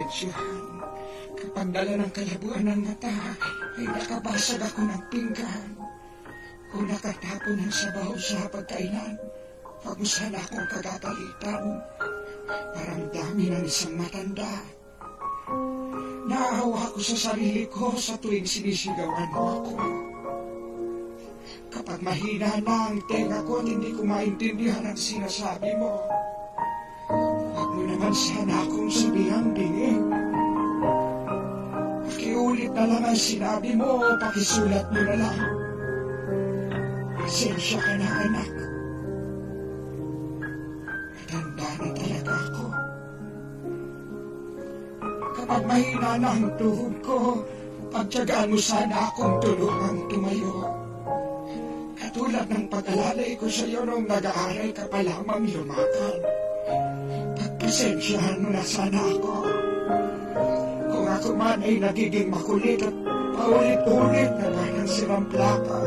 pasensyahan. Kapag dala ng kalabuan ng mata, ay nakabasag ako ng pinggan. Kung nakatapon ng sabaw sa pagkainan, pag sana akong kagagalitan, parang dami ng isang matanda. Naawa ko sa sarili ko sa tuwing sinisigawan mo ako. Kapag mahina na ang tenga ko at hindi ko maintindihan ang sinasabi mo, huwag mo naman sana akong sabihang dingin. Pakiulit na lang ang sinabi mo o pakisulat mo na lang. Pasensya ka na, anak. Matanda na talaga ako. Kapag mahina na ang tuhod ko, pagtyagaan mo sana akong tulungang tumayo. Katulad ng pag-alalay ko sa iyo nung nag-aaral ka pa lamang lumakad. Pagpasensyahan mo na sana ako. Kung ako man ay nagiging makulit at paulit-ulit na parang sirang plaka,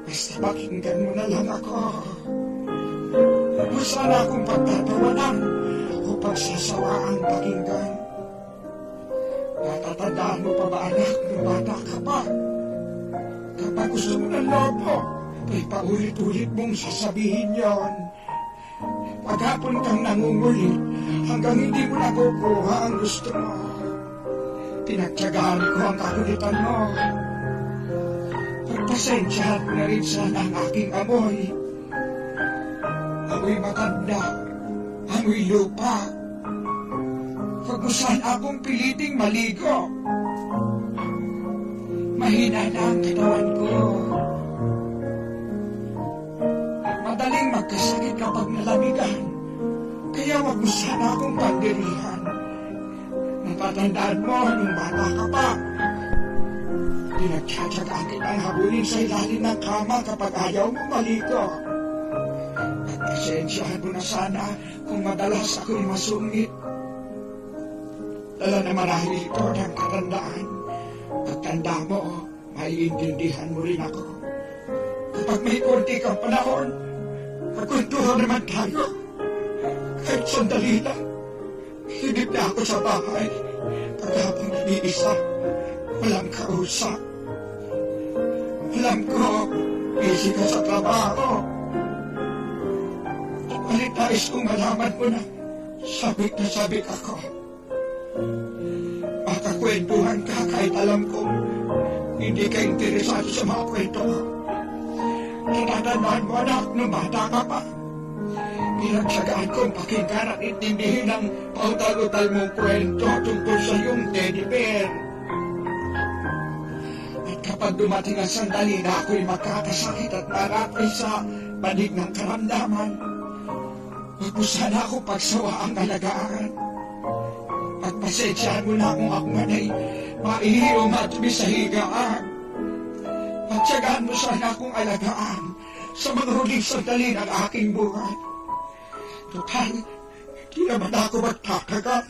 basta pakinggan mo na lang ako. Huwag mo sana akong pagtatawanan o pagsasawaan pakinggan. Natatandaan mo pa ba, anak, nung bata ka pa? Kapag gusto mo ng lobo, ay paulit-ulit mong sasabihin yon. Paghapon kang nangungulit hanggang hindi mo nakukuha ang gusto mo. Pinagtyagaan ko ang kakulitan mo. Pagpasensyahan mo na rin sana ang aking amoy. Amoy matanda, amoy lupa. Huwag mo sana akong piliting maligo. Mahina na ang katawan ko. Madaling magkasakit kapag nalamigan. Kaya wag mo sana akong pandirihan. Natatandaan mo nung bata ka pa. Pinagtsatsagaan kitang habulin sa ilalim ng kama kapag ayaw mo maligo. At pasensyahan mo na sana kung madalas ako'y masungit. Dala na marahil ito ng katandaan. Pagtanda mo, maiintindihan mo rin ako. Kapag may konti kang panahon, magkwentuhan naman tayo. Kahit sandali lang, hinip na ako sa bahay. Pagkapang nag-iisa, walang kausap. Alam ko, busy ka sa trabaho. Ngunit nais kong malaman mo na sabik na sabik ako. Makakwentuhan ka kahit alam kong hindi ka interesado sa mga kwento ko. Natatandaan mo, anak, nung bata ka pa. Pinagsagaan kong pakinggan at intindihin ang pautal-utal mong kwento tungkol sa iyong teddy bear. At kapag dumating ang sandali na ako'y magkakasakit at maratay sa banig ng karamdaman, huwag mo sana ako pagsawaang alagaan. Pagpasensyahan mo na kung ako man ay maihiyong matubi sa higaan. Pagtyagaan mo sana akong alagaan sa mga huling sandali ng aking buhay. Total, di naman ako magtatagal.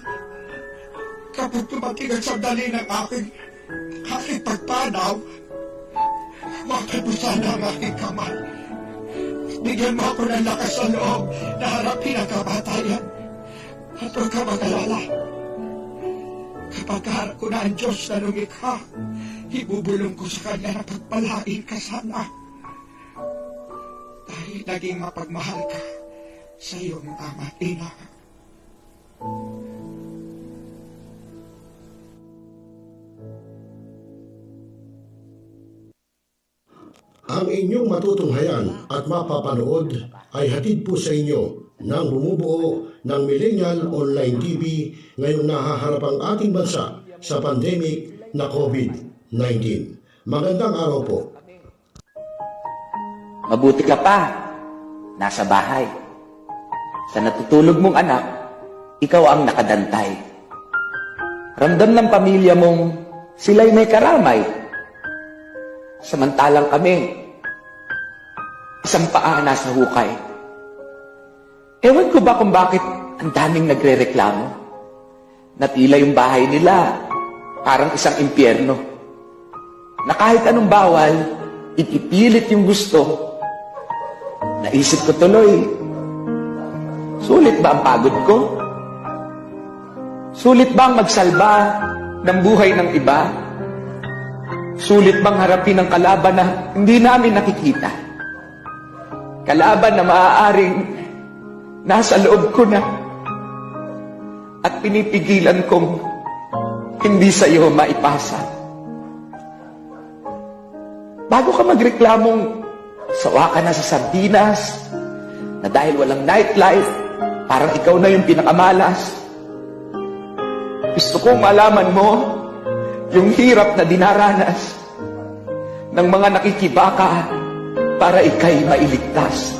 Kapag dumating ang sandali ng aking pagpanaw, wakad mo sana ang aking kamay. Bigyan mo ako ng lakas sa loob na harapin ang kamatayan. At huwag ka mag-alala. Kapag harap ko na ang Diyos na lumikha, ibubulong ko sa Kanya na pagpalain ka sana. Dahil naging mapagmahal ka sa iyong ama at ina. Ang inyong matutunghayan at mapapanood ay hatid po sa inyo ng bumubuo ng Millennial Online TV ngayong nahaharap ang ating bansa sa pandemic na COVID-19. Magandang araw po. Mabuti ka pa, nasa bahay. Sa natutulog mong anak, ikaw ang nakadantay. Ramdam ng pamilya mong sila'y may karamay. Samantalang kami, isang paa nasa hukay. Ewan ko ba kung bakit ang daming nagre-reklamo? Na tila yung bahay nila, parang isang impyerno. Na kahit anong bawal, ipipilit yung gusto. Naisip ko tuloy, sulit ba ang pagod ko? Sulit bang magsalba ng buhay ng iba? Sulit bang harapin ang kalaban na hindi namin nakikita? Kalaban na maaaring nasa loob ko na at pinipigilan kong hindi sa iyo maipasa. Bago ka magreklamong sawa ka na sa sardinas, na dahil walang nightlife, parang ikaw na yung pinakamalas. Gusto kong malaman mo yung hirap na dinaranas ng mga nakikibaka para ikay mailigtas.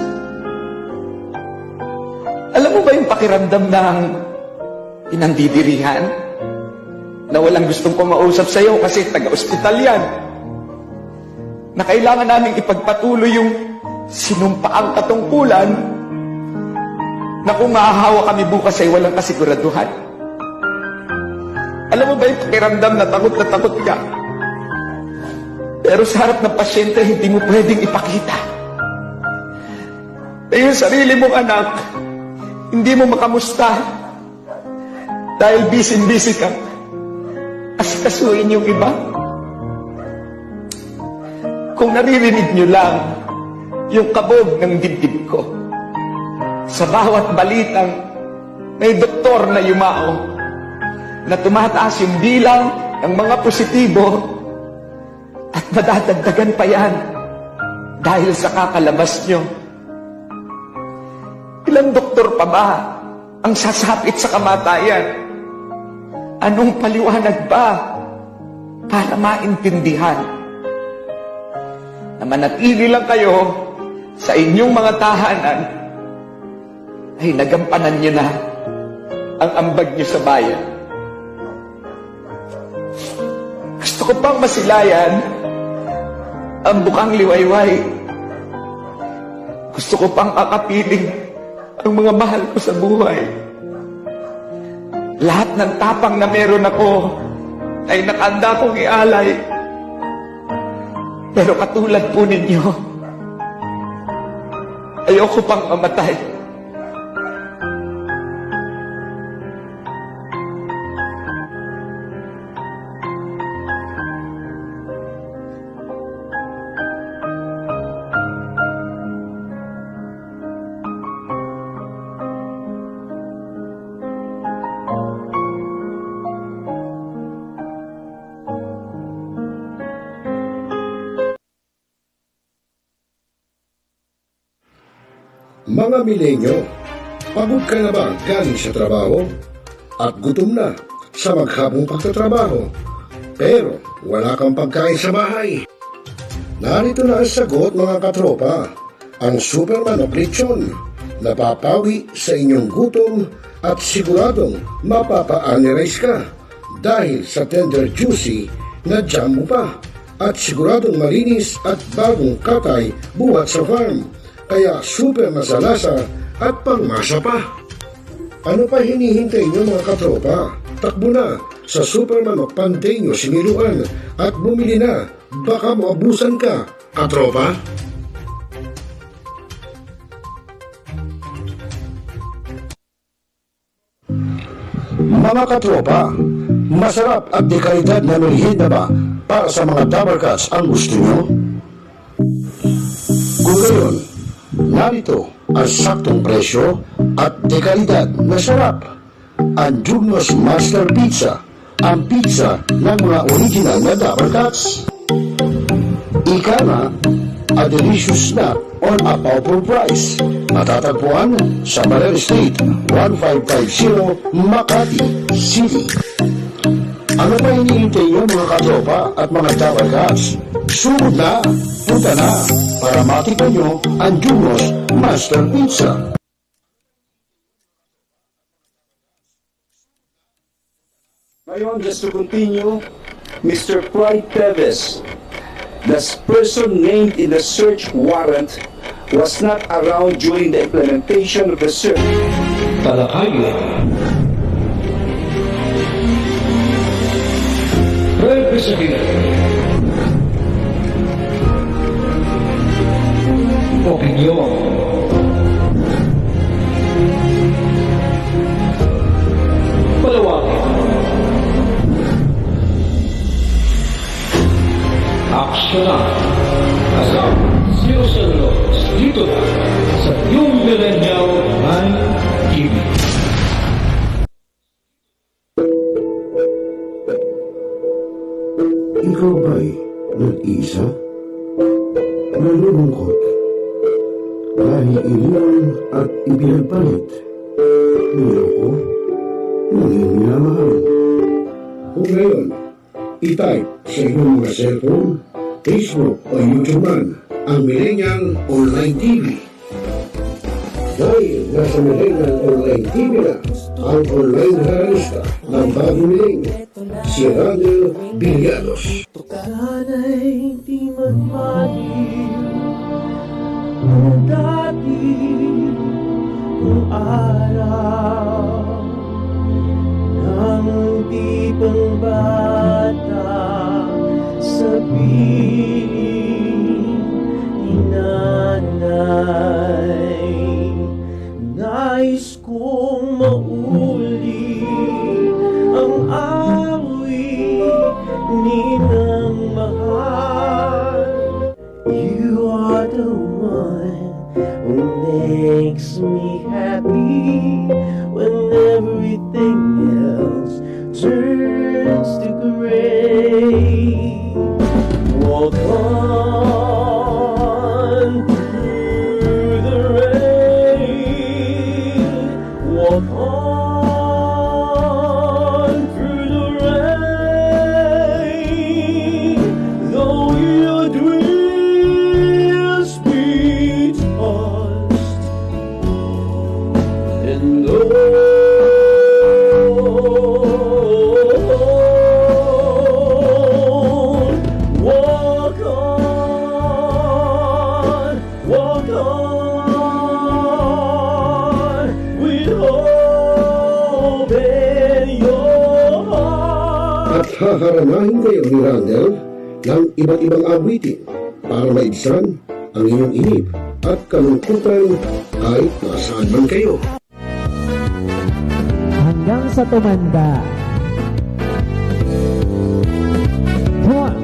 Alam mo ba yung pakiramdam ng pinandidirihan? Na walang gustong kumausap sa'yo kasi taga-ospital yan. Na kailangan naming ipagpatuloy yung sinumpaang katungkulan na kung mahahawa kami bukas ay walang kasiguraduhan. Alam mo ba yung pakiramdam na takot ka? Pero sa harap ng pasyente, hindi mo pwedeng ipakita. Na yung sarili mong anak, hindi mo makamusta dahil busy ka. Asikasuhin yung iba. Kung naririnig nyo lang yung kabog ng dibdib ko, sa bawat balitang may doktor na yumao, na tumataas yung bilang ng mga positibo at madadagdagan pa yan dahil sa kakalabas nyo. Ilang doktor pa ba ang sasapit sa kamatayan? Anong paliwanag ba para maintindihan na manatili lang kayo sa inyong mga tahanan ay nagampanan nyo na ang ambag nyo sa bayan? Gusto ko pang masilayan ang bukang liwayway. Gusto ko pang akapiling ang mga mahal ko sa buhay. Lahat ng tapang na meron ako ay nakanda kong ialay. Pero katulad po ninyo, ayoko pang mamatay. Mga milenyo, pagod ka na ba galing sa trabaho? At gutom na sa maghabong pagtatrabaho? Pero wala kang pagkain sa bahay? Narito na ang sagot, mga katropa. Ang Superman of Lechon. Napapawi sa inyong gutom at siguradong mapapa-anirize ka dahil sa tender juicy na jam mo pa. At siguradong malinis at bagong katay buhat sa farm. Kaya super masalasa at pangmasa pa. Ano pa hinihintay niyo, mga katropa? Takbo na sa Superman of Panteño Similuan at bumili na. Baka maabusan ka, katropa. Mga katropa, masarap at dekalidad na merienda ba para sa mga double cuts ang gusto niyo? Kung gayon, narito ang saktong presyo at dekalidad na sarap. Ang Jugnos Master Pizza, ang pizza ng mga original na double cuts. Ika na, a delicious snack on a powerful price. Matatagpuan sa Baler Street, 1550, Makati City. Ano pa hinihintay niyo, mga katropa at mga double cuts? Sumod na, punta na para matikman niyo ang Jugnos Master Pizza. Ngayon, just to continue, Mr. Clyde Teves, the person named in the search warrant, was not around during the implementation of the search. Talakaya. Representative. Opinion. Palawakin. nasyonal. Nasa ROCEL dito na sa iyong Millennial Online TV. Ikaw ba'y nag-iisa? Nalulungkot? Dahil iniwan at ipinagpalit? Niloko? Naging minamahal? Kung ngayon, i-type sa iyong mga cellphone, Facebook o YouTube man ang Millennial Online TV. Dahil nasa Millennial Online TV na ang online realista ng bagong milenyo, si Radio Villanos. Sana'y di magmaliw ang dati kong araw ng tipong bata sa piling ni nanay. Nais kong mauli ang awit ninang mahal. You are the one who makes me happy when everything else turns to gray. Walk on through the rain. Walk on through the rain. Though your dreams be tossed and walk on with hope in your heart. At haharanahin kayo ni Randall ng iba't ibang awitin para maibsan ang inyong inip at kalungkutan kahit nasaan man kayo. Hanggang sa tumanda. Come on.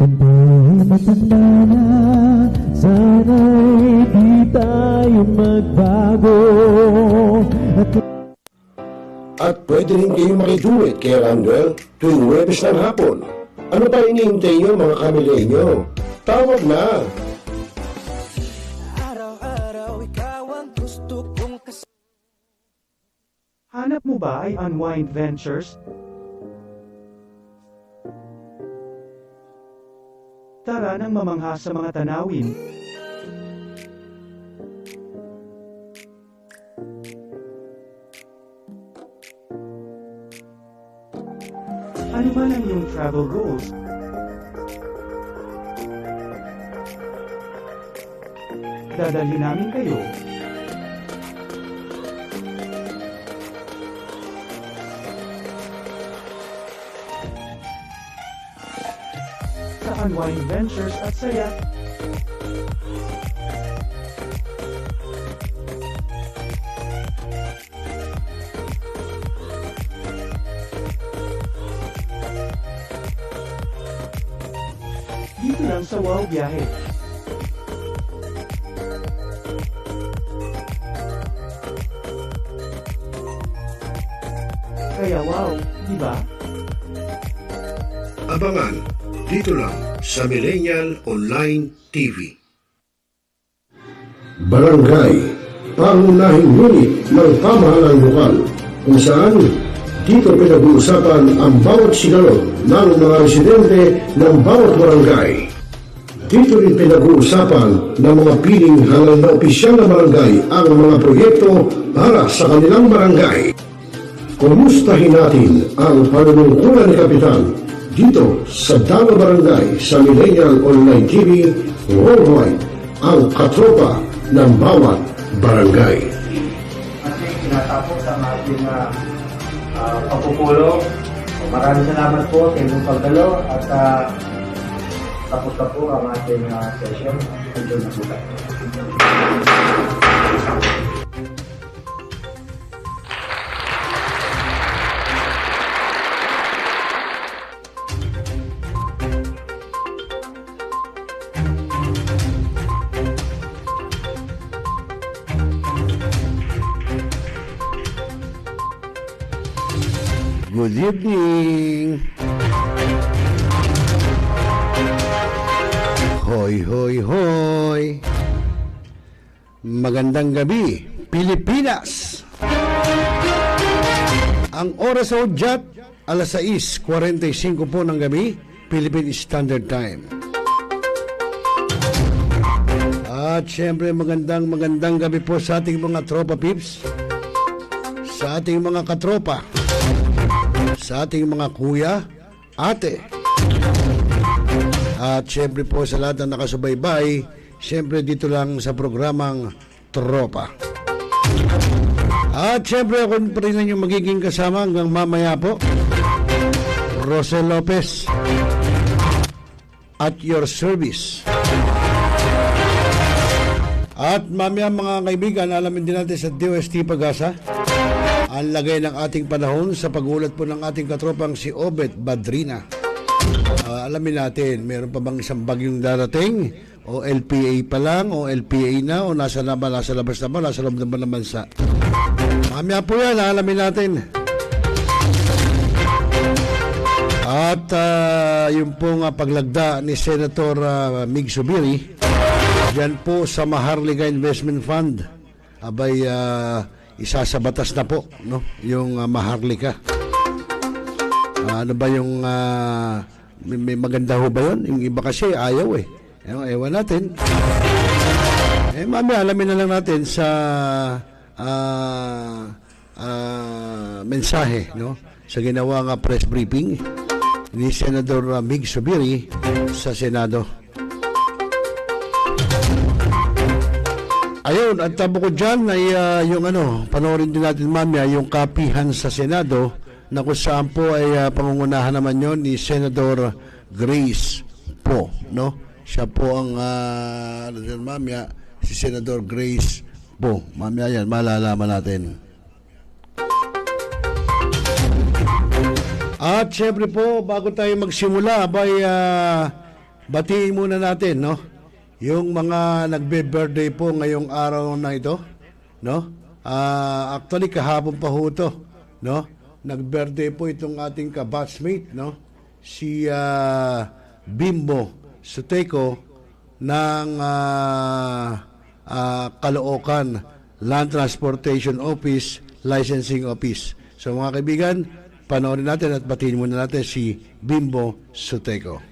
Kung matanda na, sana'y di tayo magbago. At pwede rin kayo makiduet kay Randall tuwing Huwebes ng hapon. Ano pa hinihintay nyo mga kamilenyo? Tawag na! Araw-araw ikaw ang gusto kong Hanap mo ba ay Unwind Ventures? Tara nang mamangha sa mga tanawin. Ano man ang iyong travel goals? Dadalhin namin kayo. Sa Unwind Ventures at saya. Dito lang sa Wow Biyahe. Kaya wow, di ba? Abangan dito lang sa Millennial Online TV. Barangay, pangunahing unit ng pamahalaan lokal kung saan dito pinag-uusapan ang bawat sinalot ng mga residente ng bawat barangay. Dito rin pinag-uusapan ng mga piling hanggang na opisyal na barangay ang mga proyekto para sa kanilang barangay. Kumustahin natin ang panunungkulan ni Kapitan dito sa Dama Barangay sa Millennial Online TV worldwide, ang katropa ng bawat barangay. Ating tinatapos ang ating pagpupulong. Maraming salamat po sa inyong pagdalo at tapos na po ang ating session. Enjoy na po tayo. Good evening! Hoy, hoy, hoy! Magandang gabi, Pilipinas! Ang oras sa udyat, alas 6:45 po ng gabi, Philippine Standard Time. At syempre magandang gabi po sa ating mga tropa pips, sa ating mga katropa, sa ating mga kuya, ate. At syempre po sa lahat na nakasubaybay, syempre dito lang sa programang Tropa. At syempre ako pa rin yung magiging kasama hanggang mamaya po. ROCEL LOPEZ at your service. At mamaya mga kaibigan, alamin din natin sa DOST PagAsa ang lagay ng ating panahon sa pagulat po ng ating katropang si Obet Badrina. Alamin natin, meron pa bang isang bagyong darating? O LPA pa lang? O LPA na? O nasa labas na ba? Nasa loob na ba ng bansa? Mamaya po yan, alamin natin. At yung pong paglagda ni Senator MIGZ SUBIRI dyan po sa Maharlika Investment Fund, abay isa sa batas na po, no? Yung Maharlika. Ano ba yung may maganda ho ba yun? Yung iba kasi ayaw eh. Ewan natin. Mamaya alamin na lang natin sa mensahe, no? Sa ginawa nga press briefing ni Senador MIGZ SUBIRI sa Senado. Ayun, at tabo ko dyan ay yung panoorin din natin mamaya yung kapihan sa Senado na kung saan po ay pangungunahan naman yon ni Senador Grace po, no? Siya po ang mamaya, si Senador Grace po. Mamaya yan, malalaman natin. At syempre po, bago tayo magsimula, batiin muna natin, no? Yung mga nagbe-birthday po ngayong araw na ito, no? Actually kahapon pa ho ito, no? Nag-birthday po itong ating ka-batchmate, no? Si Bimbo Suteco ng Caloocan Land Transportation Office, Licensing Office. So mga kaibigan, panoorin natin at batiin muna natin si Bimbo Suteco.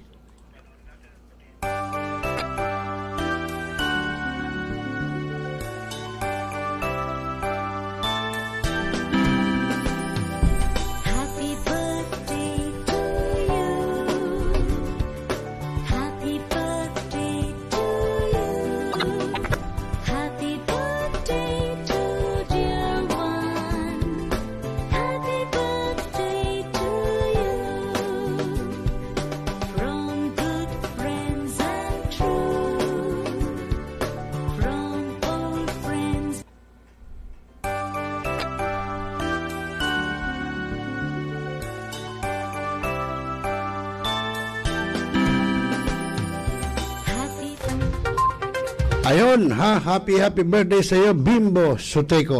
Ayun, happy birthday sa iyo, Bimbo Suteco.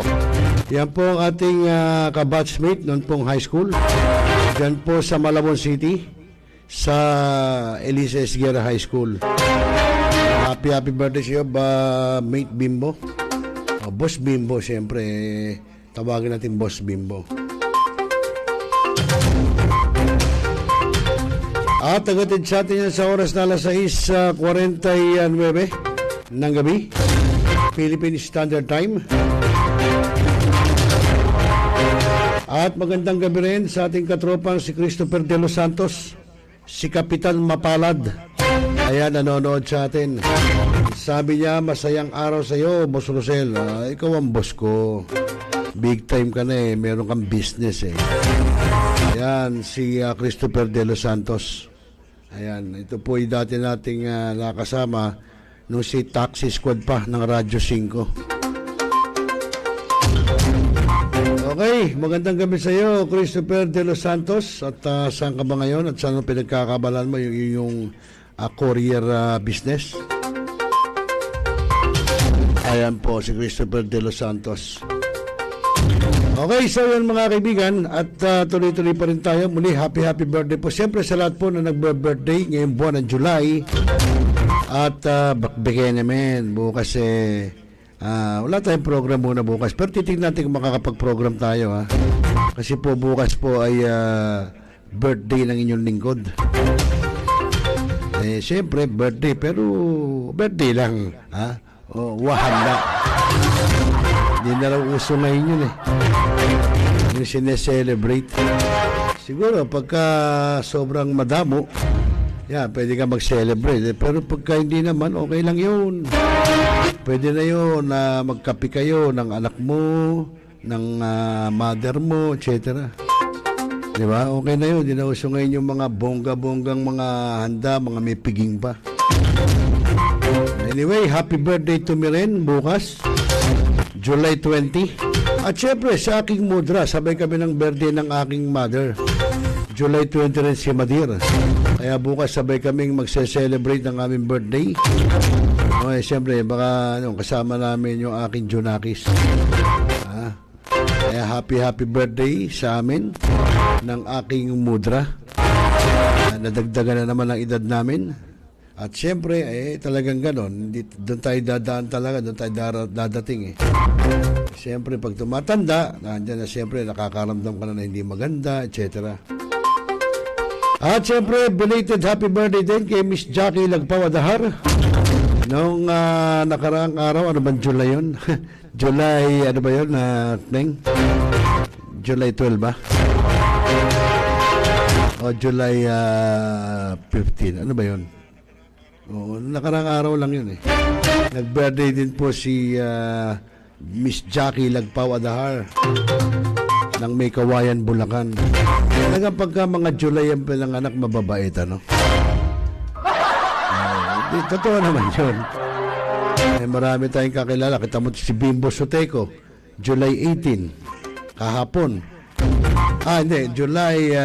Yan po ang ating kabatchmate noon pong high school. Diyan po sa Malabon City, sa Elisa Esguera High School. Happy birthday sa iyo, mate Bimbo. Boss Bimbo, siyempre, tawagin natin Boss Bimbo. At agatid sa atin yan sa oras na alas 6:49 ng gabi, Philippine Standard Time. At magandang gabi rin sa ating katropang si Christopher de los Santos, si Kapitan Mapalad. Ayan, nanonood sa atin. Sabi niya, masayang araw sa iyo, Boss Rosel. Ikaw ang boss ko. Big time ka na eh, meron kang business eh. Ayan, si Christopher de los Santos. Ayan, ito po yung dati nating nakasama nung si Taxi Squad pa ng Radyo 5. Okay, magandang gabi sa iyo, Christopher De Los Santos. At saan ka ba ngayon? At saan pinagkakabalan mo yung courier business? Ayan po, si Christopher De Los Santos. Okay, so yun mga kaibigan, at tuloy-tuloy pa rin tayo. Muli, happy birthday po. Siyempre sa lahat po na nagbe-birthday ngayong buwan ng July. At bakbigay namin, bukas wala tayong program muna bukas. Pero titignan natin kung makakapag-program tayo. Ha? Kasi po bukas po ay birthday ng inyong lingkod. Siyempre, birthday, pero birthday lang. Ha? Wahanda. Hindi na lang uso ngayon yun yung sineselebrate. Siguro pagka sobrang madamo, pwede ka mag-celebrate. Pero pagka hindi naman, okay lang yun. Pwede na yun na magkapi kayo ng anak mo, ng mother mo, etc. Diba? Okay na yun. Hindi na uso ngayon yung mga bongga-bonggang mga handa, mga may piging pa. Anyway, happy birthday to me rin bukas. July 20. At syempre, sa aking mudra, sabay kami ng birthday ng aking mother. July 20 rin si Madir. Kaya bukas sabay kaming magse-celebrate ng aming birthday. Okay, syempre, baka kasama namin yung aking Junakis. Kaya happy birthday sa amin ng aking mudra. Nadagdagan na naman ang edad namin. At siyempre, talagang ganon. Doon tayo dadaan talaga, doon tayo dadating Siyempre, pag tumatanda, nandiyan na siyempre, nakakaramdam ka na hindi maganda, etc. At siyempre, belated happy birthday din kay Miss Jackie Lagpawadahar. Noong nakaraang araw, ano ba July yun? July, ano ba yun, Neng? July 12 ba? O July 15, ano ba yun? Nakaraang araw lang yun Nag-birthday din po si Miss Jackie Lagpawadahar ng May Kawayan, Bulacan. Talagang pagka mga July ang pinanganak, mababait, totoo naman yun. Marami tayong kakilala. Kita mo si Bimbo Soteco, July 18, kahapon. Hindi, July,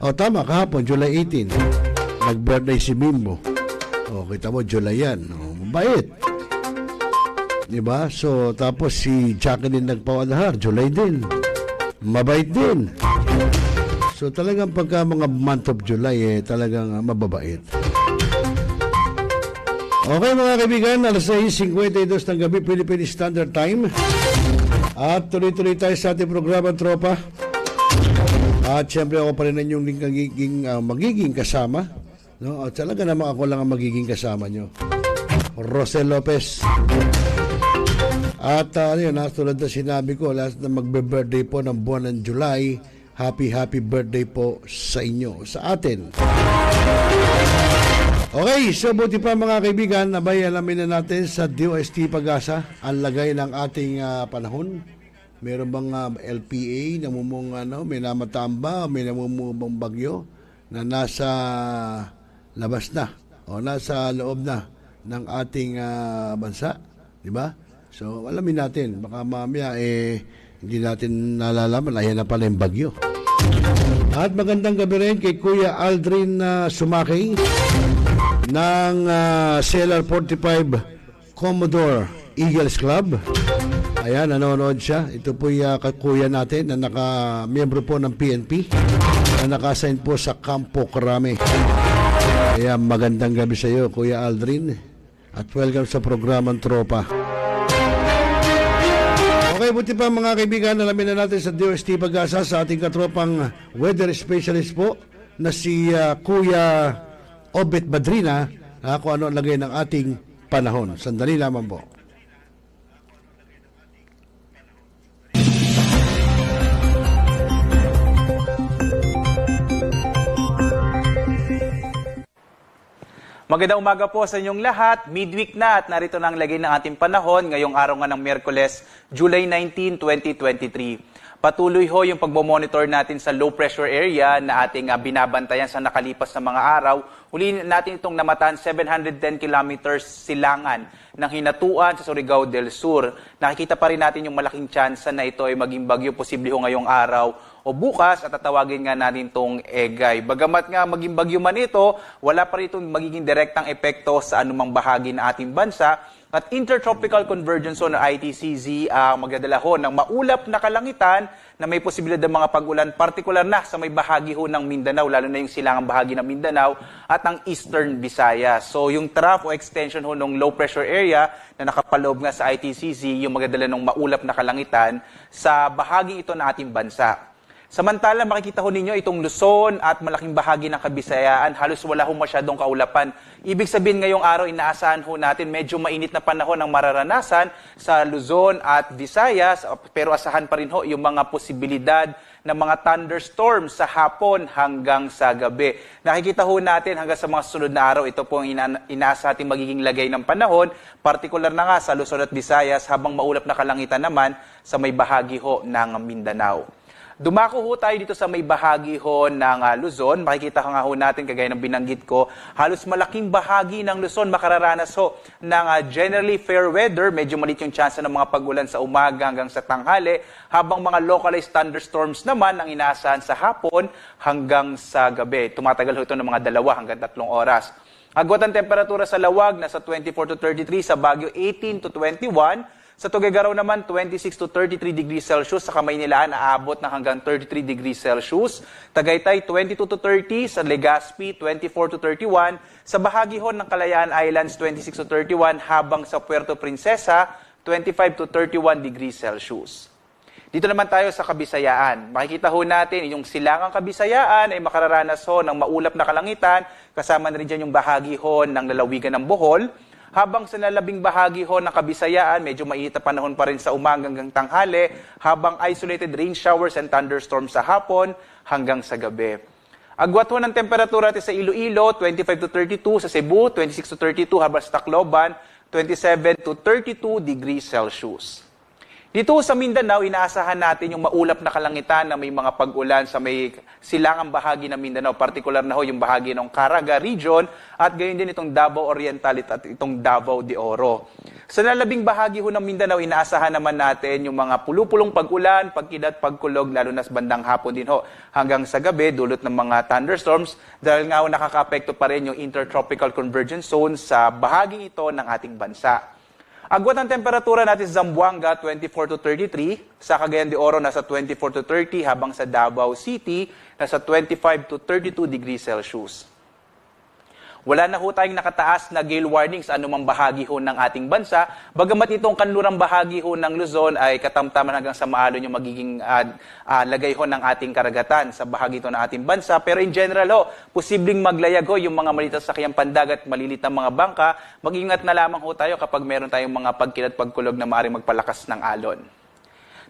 tama, kahapon, July 18. Nag-birthday si Bimbo. Kita mo, July yan. Mabait. Diba? So, tapos si Jacqueline Nagpawadahar, July din. Mabait din. So, talagang pagka mga month of July, talagang mababait. Okay mga kaibigan, alas 6:52 ng gabi, Philippine Standard Time. At tuloy-tuloy tayo sa ating programa, Tropa. At syempre ako pa rin ang inyong magiging kasama. No? At talaga naman ako lang ang magiging kasama nyo. ROCEL LOPEZ. At tulad na sinabi ko, last na magbe-birthday po ng buwan ng July, happy birthday po sa inyo, sa atin. Okay, so buti pa mga kaibigan, abay alamin na natin sa DOST PagAsa ang lagay ng ating panahon. Meron bang LPA, may namatamba, may namumubang bagyo na nasa labas na o nasa loob na ng ating bansa, di ba? So alamin natin, baka mamaya hindi natin nalalaman, ayan na pala yung bagyo. At magandang gabi rin kay Kuya Aldrin Sumakay ng Cellar 45 Commodore Eagles Club. Ayan, nanonood siya. Ito po yung kuya natin na naka-miyembro po ng PNP na naka-assign po sa Campo Crame. Kaya magandang gabi sa iyo, Kuya Aldrin. At welcome sa programang Tropa. Okay, buti pa mga kaibigan, alamin na natin sa DOST PagAsa sa ating katropang weather specialist po na si Kuya Obet Badrina, kung ano ang lagay ng ating panahon. Sandali lamang po. Magandang umaga po sa inyong lahat. Midweek na at narito na ang lagay ng ating panahon ngayong araw nga ng Miyerkules, July 19, 2023. Patuloy ho yung pagmomonitor natin sa low pressure area na ating binabantayan sa nakalipas na mga araw. Huli natin itong namataan 710 kilometers silangan ng hinatuan sa Surigao del Sur. Nakikita pa rin natin yung malaking tsansa na ito ay maging bagyo, posible ho ngayong araw o bukas, at tatawagin nga natin itong Egay. Bagamat nga maging bagyo man ito, wala pa rin itong magiging direktang epekto sa anumang bahagi ng ating bansa. At Intertropical Convergence Zone o ITCZ magdadala ho ng maulap na kalangitan na may posibilidad ng mga pag-ulan, partikular na sa may bahagi ho ng Mindanao, lalo na yung silangang bahagi ng Mindanao at ang Eastern Visayas. So yung trough o extension ho ng low pressure area na nakapaloob nga sa ITCZ, yung magdadala ng maulap na kalangitan sa bahagi ito ng ating bansa. Samantala, makikita ho ninyo itong Luzon at malaking bahagi ng Kabisayaan, halos wala ho masyadong kaulapan. Ibig sabihin ngayong araw, inaasahan ho natin medyo mainit na panahon ang mararanasan sa Luzon at Visayas, pero asahan pa rin ho yung mga posibilidad ng mga thunderstorms sa hapon hanggang sa gabi. Nakikita ho natin hanggang sa mga sunod na araw, ito po ang inaasa ating magiging lagay ng panahon, partikular na nga sa Luzon at Visayas, habang maulap na kalangitan naman sa may bahagi ho ng Mindanao. Dumako ho tayo dito sa may bahagi ho ng Luzon. Makikita nga ho natin, kagaya ng binanggit ko, halos malaking bahagi ng Luzon makararanas ho ng generally fair weather. Medyo maliit yung chance ng mga pag-ulan sa umaga hanggang sa tanghali, habang mga localized thunderstorms naman ang inaasahan sa hapon hanggang sa gabi. Tumatagal ho ito ng mga 2 hanggang 3 oras. Agwat ang temperatura sa Lawag, nasa 24 to 33, sa Baguio 18 to 21, sa Tuguegarao naman, 26 to 33 degrees Celsius. Sa Kamaynilaan, aabot na hanggang 33 degrees Celsius. Tagaytay, 22 to 30. Sa Legazpi, 24 to 31. Sa bahagi ho ng Kalayaan Islands, 26 to 31. Habang sa Puerto Princesa, 25 to 31 degrees Celsius. Dito naman tayo sa Kabisayaan. Makikita ho natin, yung silangang Kabisayaan ay makararanas ho ng maulap na kalangitan. Kasama na rin dyan yung bahagi ho ng lalawigan ng Bohol. Habang sa nalabing bahagi ho ng Kabisayaan, medyo mainit na panahon pa rin sa umaga hanggang tanghali, habang isolated rain showers and thunderstorms sa hapon hanggang sa gabi. Agwat ho ng temperatura natin sa Iloilo, 25 to 32, sa Cebu, 26 to 32, habang sa Tacloban, 27 to 32 degrees Celsius. Dito sa Mindanao, inaasahan natin yung maulap na kalangitan na may mga pag-ulan sa may silangang bahagi ng Mindanao, partikular na ho yung bahagi ng Caraga region at gayon din itong Davao Oriental at itong Davao de Oro. Sa nalabing bahagi ho ng Mindanao, inaasahan naman natin yung mga pulupulong pag-ulan, pagkidat, pagkulog, lalo na sa bandang hapon din ho hanggang sa gabi, dulot ng mga thunderstorms dahil nga ho nakaka-apekto pa rin yung Intertropical Convergence Zone sa bahaging ito ng ating bansa. Agwat ang temperatura natin sa Zamboanga, 24 to 33. Sa Cagayan de Oro, nasa 24 to 30. Habang sa Davao City, nasa 25 to 32 degrees Celsius. Wala na ho tayong nakataas na gale warning sa anumang bahagi ho ng ating bansa. Bagamat itong kanlurang bahagi ho ng Luzon ay katamtaman hanggang sa maalon yung magiging lagay ho ng ating karagatan sa bahagi ito ng ating bansa. Pero in general ho, posibleng maglayag ho yung mga maliit sakyang pandagat, malilit na mga bangka. Mag-ingat na lamang ho tayo kapag meron tayong mga pagkilat pagkulog na maaaring magpalakas ng alon.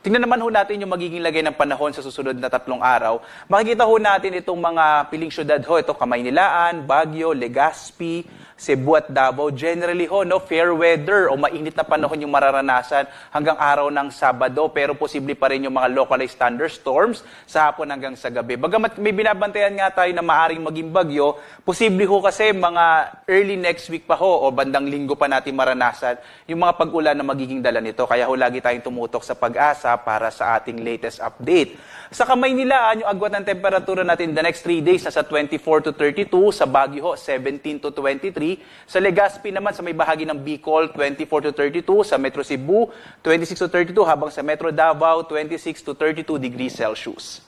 Tingnan naman ho natin yung magiging lagay ng panahon sa susunod na 3 araw. Makikita ho natin itong mga piling syudad ho, ito Kamaynilaan, Baguio, Legazpi, Cebu at Davao. Generally ho, no, fair weather o mainit na panahon yung mararanasan hanggang araw ng Sabado, pero posible pa rin yung mga localized thunderstorms sa hapon hanggang sa gabi. Bagamat may binabantayan nga tayo na maaring maging bagyo, posible ho kasi mga early next week pa ho o bandang linggo pa natin maranasan yung mga pag-ulan na magiging dala nito. Kaya ho lagi tayong tumutok sa PagAsa para sa ating latest update. Sa Kamaynilaan, yung agwat ng temperatura natin the next 3 days nasa 24 to 32, sa Baguio ho 17 to 23, sa Legazpi naman sa may bahagi ng Bicol 24 to 32, sa Metro Cebu 26 to 32, habang sa Metro Davao 26 to 32 degrees Celsius.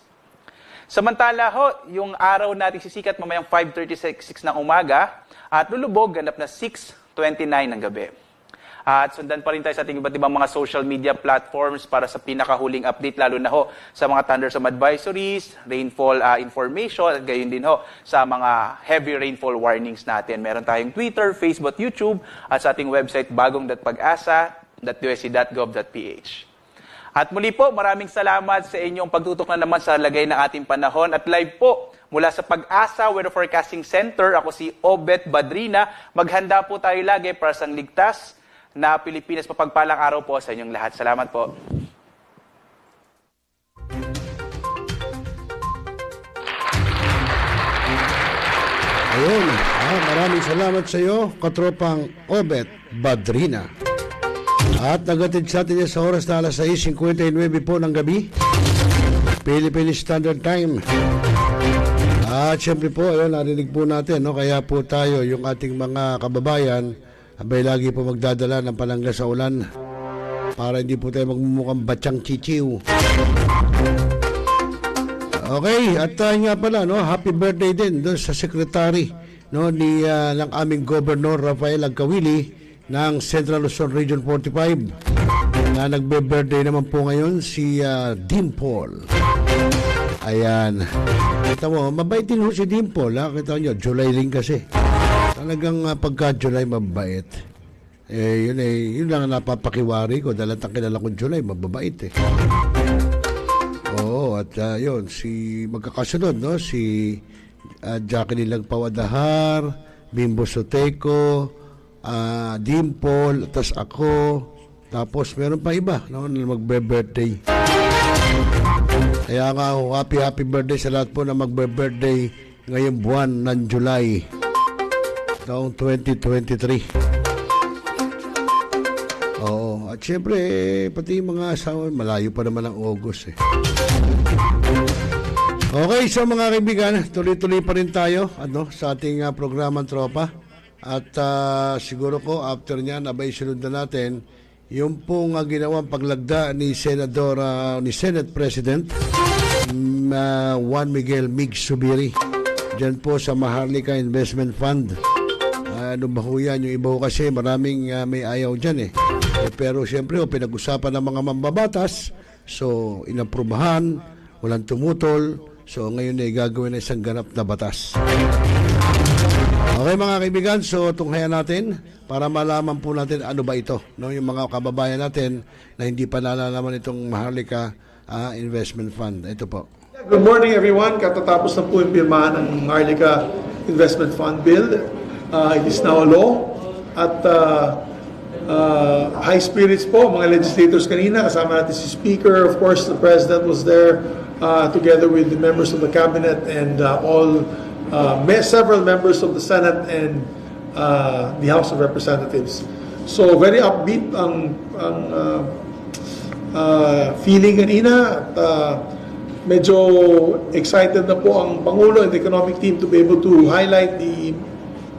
Samantala ho, yung araw natin sisikat mamayang 5:36 ng umaga at lulubog ganap na 6:29 ng gabi. At sundan pa rin tayo sa ating iba't ibang mga social media platforms para sa pinakahuling update, lalo na ho sa mga thunderstorm advisories, rainfall information, at gayon din ho sa mga heavy rainfall warnings natin. Meron tayong Twitter, Facebook, YouTube, at sa ating website bagong.pagasa.usc.gov.ph. At muli po, maraming salamat sa inyong pagtutok na naman sa lagay ng ating panahon. At live po mula sa PagAsa Weather Forecasting Center, ako si Obet Badrina. Maghanda po tayo lagi para sa ligtas na Pilipinas. Mapagpalang araw po sa inyong lahat. Salamat po. Ayun, maraming salamat sa iyo, katropang Obet Badrina. At nagatid sa atin sa oras na alas 6:59 po ng gabi, Philippine Standard Time. At syempre po, ayun, narinig po natin, no? Kaya po tayo, yung ating mga kababayan, abay lagi po magdadala ng palangga sa ulan para hindi po tayo magmumukhang batyang chichiw. Okay, at nga pala, no, happy birthday din doon sa secretary, no, ni ng aming Governor Rafael Agkawili ng Central Luzon Region 45 na nagbe-birthday naman po ngayon si Dimple. Ayan. Kita mo, mabait din ho si Dimple, ha? Kita nyo, July rin kasi. Talagang pagka July mabait. Yun lang napapakiwari ko dahil ang kilala kong July, mababait eh. Oo, at yun, si magkakasunod, no? Si Jacqueline Lagpawadahar, Bimbo Soteco, Dimple, tas ako, tapos meron pa iba, no? Na magbe-birthday. Kaya nga, happy birthday sa lahat po na magbe-birthday ngayong buwan ng July taong 2023. Oo, at syempre, pati yung mga asawa, malayo pa naman ang August eh. Okay, so mga kaibigan, tuloy-tuloy pa rin tayo sa ating programang Tropa. At siguro ko, after nyan, abay sunod na natin yung pong ginawang paglagda ni Senate President Juan Miguel MIGZ SUBIRI dyan po sa Maharlika Investment Fund. Ano ba ho yan? Yung iba ho kasi maraming may ayaw dyan eh. Pero siyempre pinag-usapan ng mga mambabatas, so inaprubahan, walang tumutol, so ngayon ay gagawin na isang ganap na batas. Okay mga kaibigan, so tunghayan natin para malaman po natin ano ba ito, no? Yung mga kababayan natin na hindi pa nalalaman itong Maharlika Investment Fund. Ito po. Good morning everyone. Katatapos na po yung pirmahan ng Maharlika Investment Fund Bill. It is now a law at high spirits po mga legislators kanina. Kasama natin si Speaker, of course the President was there together with the members of the Cabinet and several members of the Senate and the House of Representatives. So very upbeat ang feeling kanina at medyo excited na po ang Pangulo and the economic team to be able to highlight the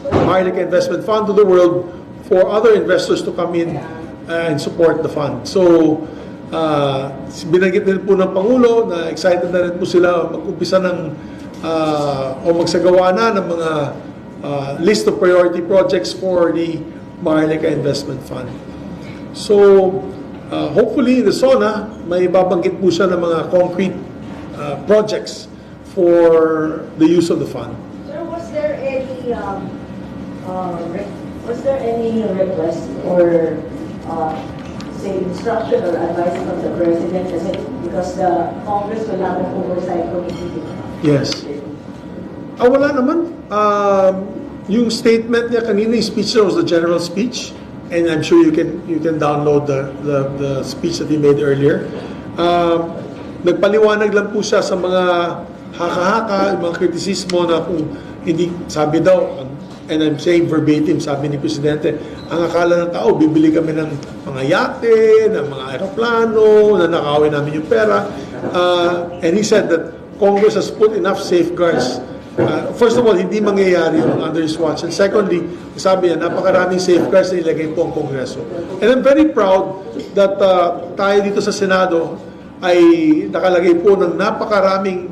Maharlika Investment Fund to the world for other investors to come in and support the fund. So binanggit din po ng Pangulo na excited na rin po sila mag-umpisa ng o magsagawa na ng mga list of priority projects for the Maharlika Investment Fund. So, hopefully, the SONA, may babanggit po siya ng mga concrete projects for the use of the fund. Sir, was there any request or say instruction or advice from the President because the Congress will have an oversight committee? Yes. Wala naman. Yung statement niya kanina, yung speech was the general speech, and I'm sure you can download the speech that he made earlier. Nagpaliwanag lang po siya sa mga haka-haka, mga kritisismo na kung hindi, sabi daw, and I'm saying verbatim, sabi ni Presidente, ang akala ng tao, bibili kami ng mga yate, ng mga aeroplano, na nakawin namin yung pera. And he said that Congress has put enough safeguards. First of all, hindi mangyayari yung under his watch. And secondly, sabi niya, napakaraming safeguards na ilagay po ang Kongreso. And I'm very proud that tayo dito sa Senado ay nakalagay po ng napakaraming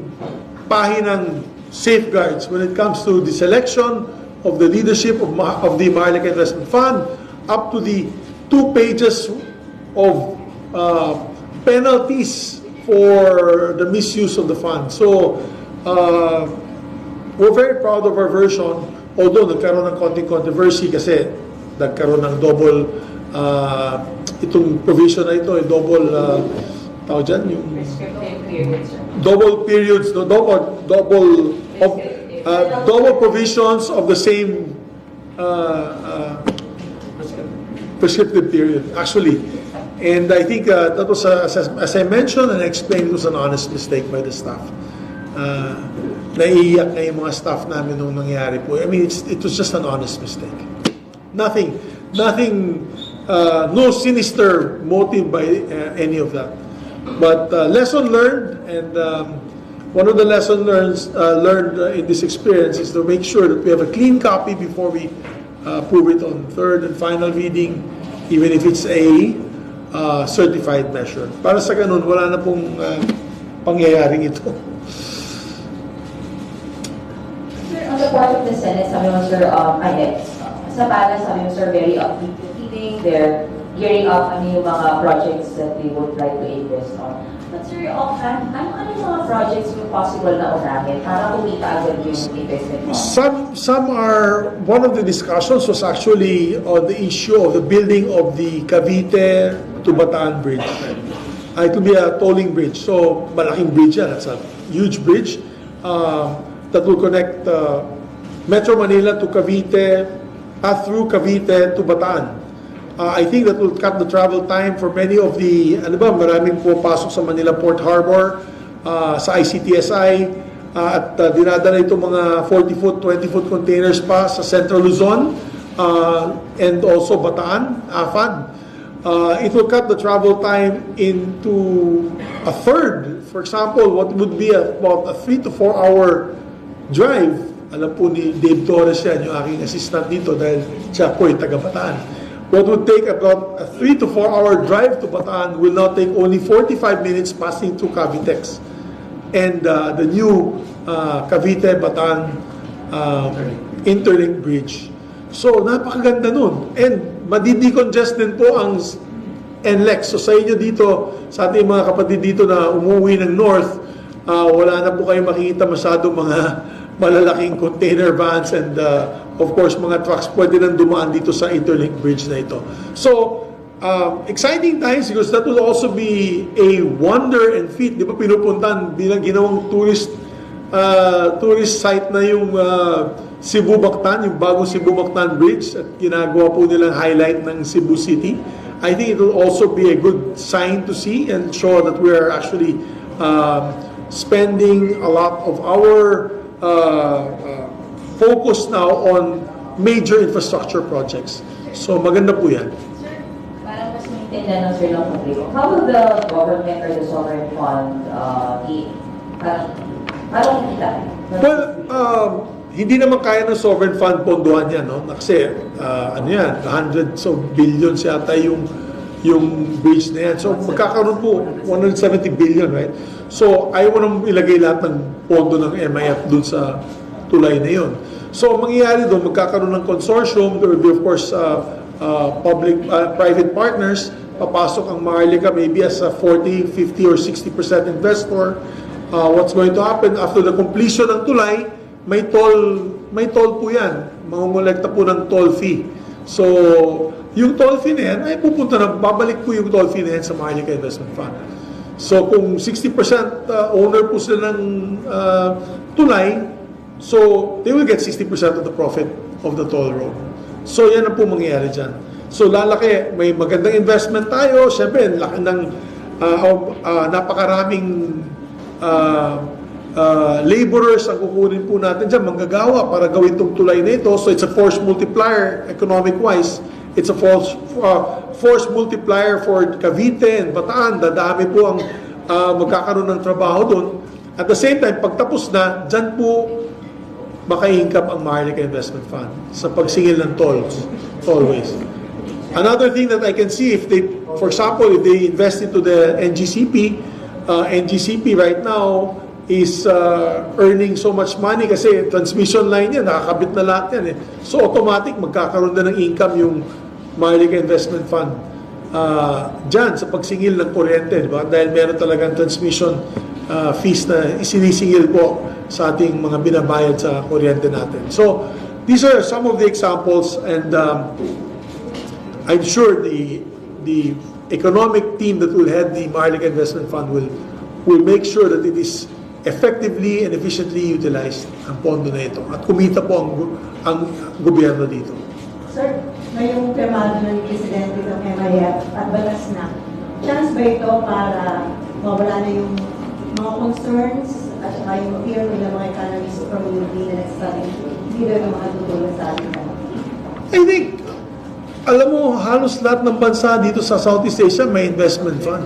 pahinang safeguards when it comes to the selection of the leadership of the Maharlika Investment Fund, up to the 2 pages of penalties for the misuse of the fund. So, we're very proud of our version, although nagkaroon ng konting controversy kasi nagkaroon ng double, itong provision na ito, double, tawag dyan, yung double periods, double provisions of the same prescriptive period, actually. And I think that was, as I mentioned and explained, it was an honest mistake by the staff. naiiyak na yung mga staff namin nung nangyari po. I mean, it was just an honest mistake. Nothing, no sinister motive by any of that. But lesson learned, and one of the lessons learned in this experience is to make sure that we have a clean copy before we approve it on third and final reading, even if it's a certified measure. Para sa ganun, wala na pong pangyayaring ito. Sir, on the part of the Senate, sabi mo, sir, sa PagAsa, sabi mo, sir, very upbeat feeling, they're gearing up yung mga projects that they would like to invest on. But sir, offhand, ano yung mga projects yung possible na unahin para kumita agad yung investment mo? Some are, one of the discussions was actually on the issue of the building of the Cavite to Bataan Bridge. It will be a tolling bridge. So, malaking bridge yan. It's a huge bridge that will connect Metro Manila to Cavite, through Cavite to Bataan. I think that will cut the travel time for many of the, maraming pumapasok sa Manila Port Harbor, sa ICTSI, at dinadala itong mga 40-foot, 20-foot containers pa sa Central Luzon, and also Bataan, AFAD. It will cut the travel time into a third. For example, what would be about a 3 to 4 hour drive. Alam po ni Dave Torres yan, yung aking assistant dito, dahil siya po ay taga Bataan. What would take about a 3 to 4 hour drive to Bataan will now take only 45 minutes passing through Cavitex. And the new Cavite-Bataan interlink bridge. So, napakaganda nun. And madidecongest din po ang NLEX. So, sa inyo dito, sa ating mga kapatid dito na umuwi ng North, wala na po kayo makikita masyado mga malalaking container vans and of course mga trucks pwede nang dumaan dito sa interlink bridge na ito. So, exciting times because that will also be a wonder and feat. Di ba pinupuntan bilang ginawang tourist site na yung Cebu-Bactan, yung bagong Cebu-Bactan Bridge at ginagawa po nilang highlight ng Cebu City. I think it will also be a good sign to see and show that we are actually spending a lot of our focus now on major infrastructure projects. So maganda po yan. Sir, parang mas maintindihan ng sir ng publiko. How will the government or the sovereign fund parang kita? Well, hindi naman kaya ng sovereign fund pondohan yan, no? Kasi, ano yan, 100 billions yata yung bridge na yan. So, magkakaroon po 170 billion, right? So, ayaw mo nang ilagay lahat ng pondo ng MIF dun sa tulay na yun. So, mangyayari doon, magkakaroon ng consortium. There will be, of course, private partners. Papasok ang Maharlika maybe as a 40, 50, or 60% investor. What's going to happen after the completion ng tulay, may toll po yan. Mangungulekta po ng toll fee. So, yung toll fee na yan, ay pupunta na, babalik po yung toll fee na yan sa Maharlika Investment Fund. So, kung 60% owner po sila ng tulay, so, they will get 60% of the profit of the toll road. So, yan ang po mangyayari dyan. So, lalaki, may magandang investment tayo. Siyempre, laki ng napakaraming laborers ang kukunin po natin dyan, manggagawa para gawin itong tulay na ito. So, it's a force multiplier economic-wise. It's a force multiplier for Cavite and Bataan. Dadami po ang magkakaroon ng trabaho doon. At the same time, pagtapos na, dyan po maka-income ang Maharlika Investment Fund sa pagsingil ng tollways. Another thing that I can see, if they, for example, if they invest into the NGCP, NGCP right now is earning so much money kasi transmission line yan, nakakabit na lahat yan eh. So automatic, magkakaroon na ng income yung Maharlika Investment Fund dyan sa pagsingil ng kuryente, di ba? Dahil meron talagang transmission fees na isinisingil po sa ating mga binabayad sa kuryente natin. So, these are some of the examples, and I'm sure the economic team that will head the Maharlika Investment Fund will make sure that it is effectively and efficiently utilized ang pondo na ito at kumita po ang gobyerno dito. Sir, ngayong pirmado ng Presidente ng MIF at balas na, chance ba ito para mawala na yung mga concerns at saka yung fear ng mga economists from UP na nagsasabing hindi na makatutulong sa ating country? I think, alam mo, halos lahat ng bansa dito sa Southeast Asia may investment fund.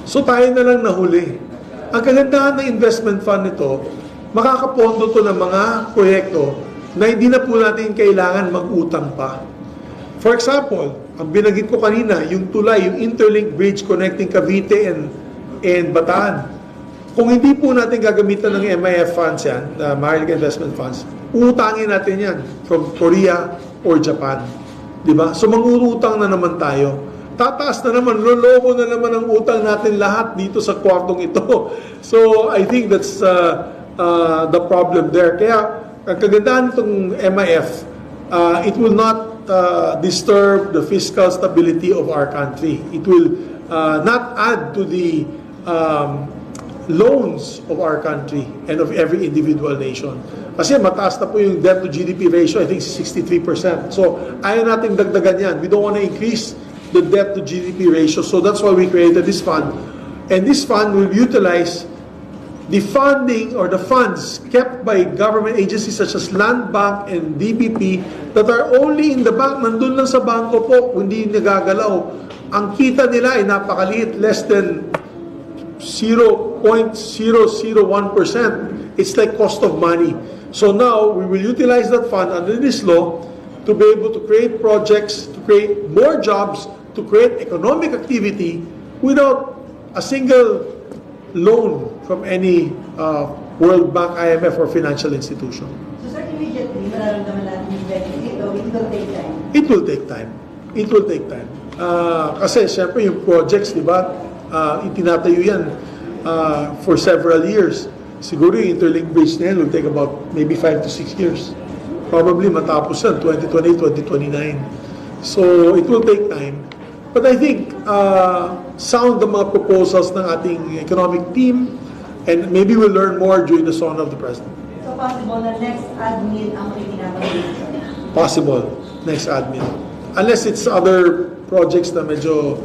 So tayo na lang nahuli. Ang kagandahan ng investment fund nito, makakapondo to ng mga proyekto na hindi na po natin kailangan mag-utang pa. For example, ang binanggit ko kanina, yung tulay, yung interlink bridge connecting Cavite and Bataan. Kung hindi po natin gagamitan ng MIF funds yan, Maharlika Investment Funds, utangin natin yan from Korea or Japan. Diba? So mangurutang na naman tayo. Tataas na naman, lolobo na naman ang utang natin lahat dito sa kwartong ito. So I think that's the problem there. Kaya ang kagandahan itong MIF, it will not disturb the fiscal stability of our country. It will not add to the loans of our country and of every individual nation. Kasi mataas na po yung debt to GDP ratio, I think 63%. So ayaw natin dagdagan yan. We don't want to increase the debt to GDP ratio. So that's why we created this fund. And this fund will utilize the funding or the funds kept by government agencies such as Land Bank and DBP that are only in the bank. Nandun lang sa bangko po, hindi nagagalaw. Ang kita nila ay napakaliit, less than 0.001%. It's like cost of money. So now, we will utilize that fund under this law to be able to create projects, to create more jobs, to create economic activity without a single loan from any World Bank, IMF, or financial institution. So sir, immediately, mararamdaman natin yung benefit o it will take time? It will take time. It will take time. Kasi siyempre yung projects, di ba, itinatayo yan for several years. Siguro yung interlink bridge na yan will take about maybe 5 to 6 years. Probably matapos yan, 2020, 2029. So, it will take time. But I think, sound the mga proposals ng ating economic team, and maybe we'll learn more during the song of the President. So, possible na next admin ang itinapagin? Possible, next admin. Unless it's other projects na medyo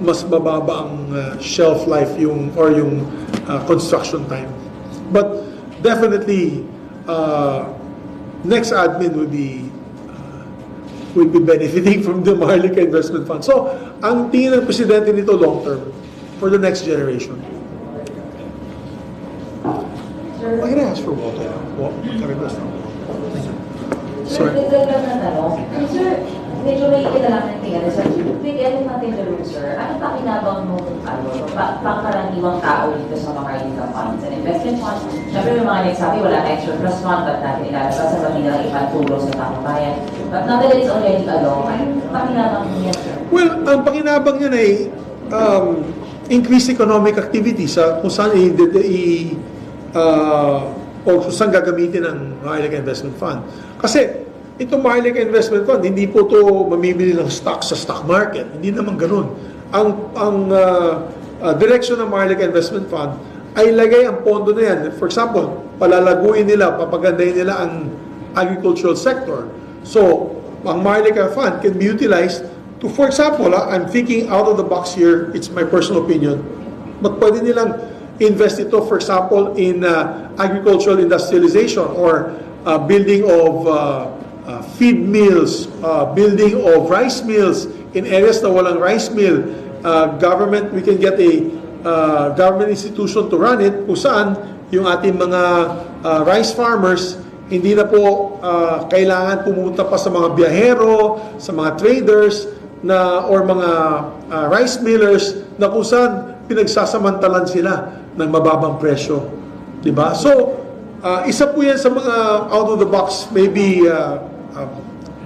mas mababa ang shelf life yung construction time. But definitely, next admin will be benefiting from the Maharlika Investment Fund. So, ang tingin ng Presidente nito long term for the next generation. Sir, I can ask for water. Sir, dagdag na tanong. Sir, medyo may lang ng tingnan sa big elephant in the room, sir. Ano pakinabang mo kung pangkaraniwang tao dito sa Maharlika funds and investment funds? Siyempre may mga nagsabi, wala tayong surplus fund, ba't natin ilalabas sa pati nilang ipatulong sa taong bayan? But nonetheless, it's already along. Ano pakinabang mo yan, sir? Well, ang pakinabang yan ay increased economic activity sa kung saan o kung saan gagamitin ng Maharlika Investment Fund. Kasi itong Maharlika Investment Fund, hindi po ito mamimili ng stock sa stock market. Hindi naman ganun. Ang direction ng Maharlika Investment Fund ay lagay ang pondo na yan. For example, palalaguin nila, papagandahin nila ang agricultural sector. So, ang Maharlika Fund can be utilized to, for example, I'm thinking out of the box here, it's my personal opinion, but pwede nilang invest ito, for example, in agricultural industrialization or building of feed mills, building of rice mills in areas na walang rice mill. Government, we can get a government institution to run it kung saan yung ating mga rice farmers hindi na po kailangan pumunta pa sa mga biyahero, sa mga traders na or mga rice millers na kung saan pinagsasamantalan sila ng mababang presyo. Diba? So, isa po yan sa mga out of the box, maybe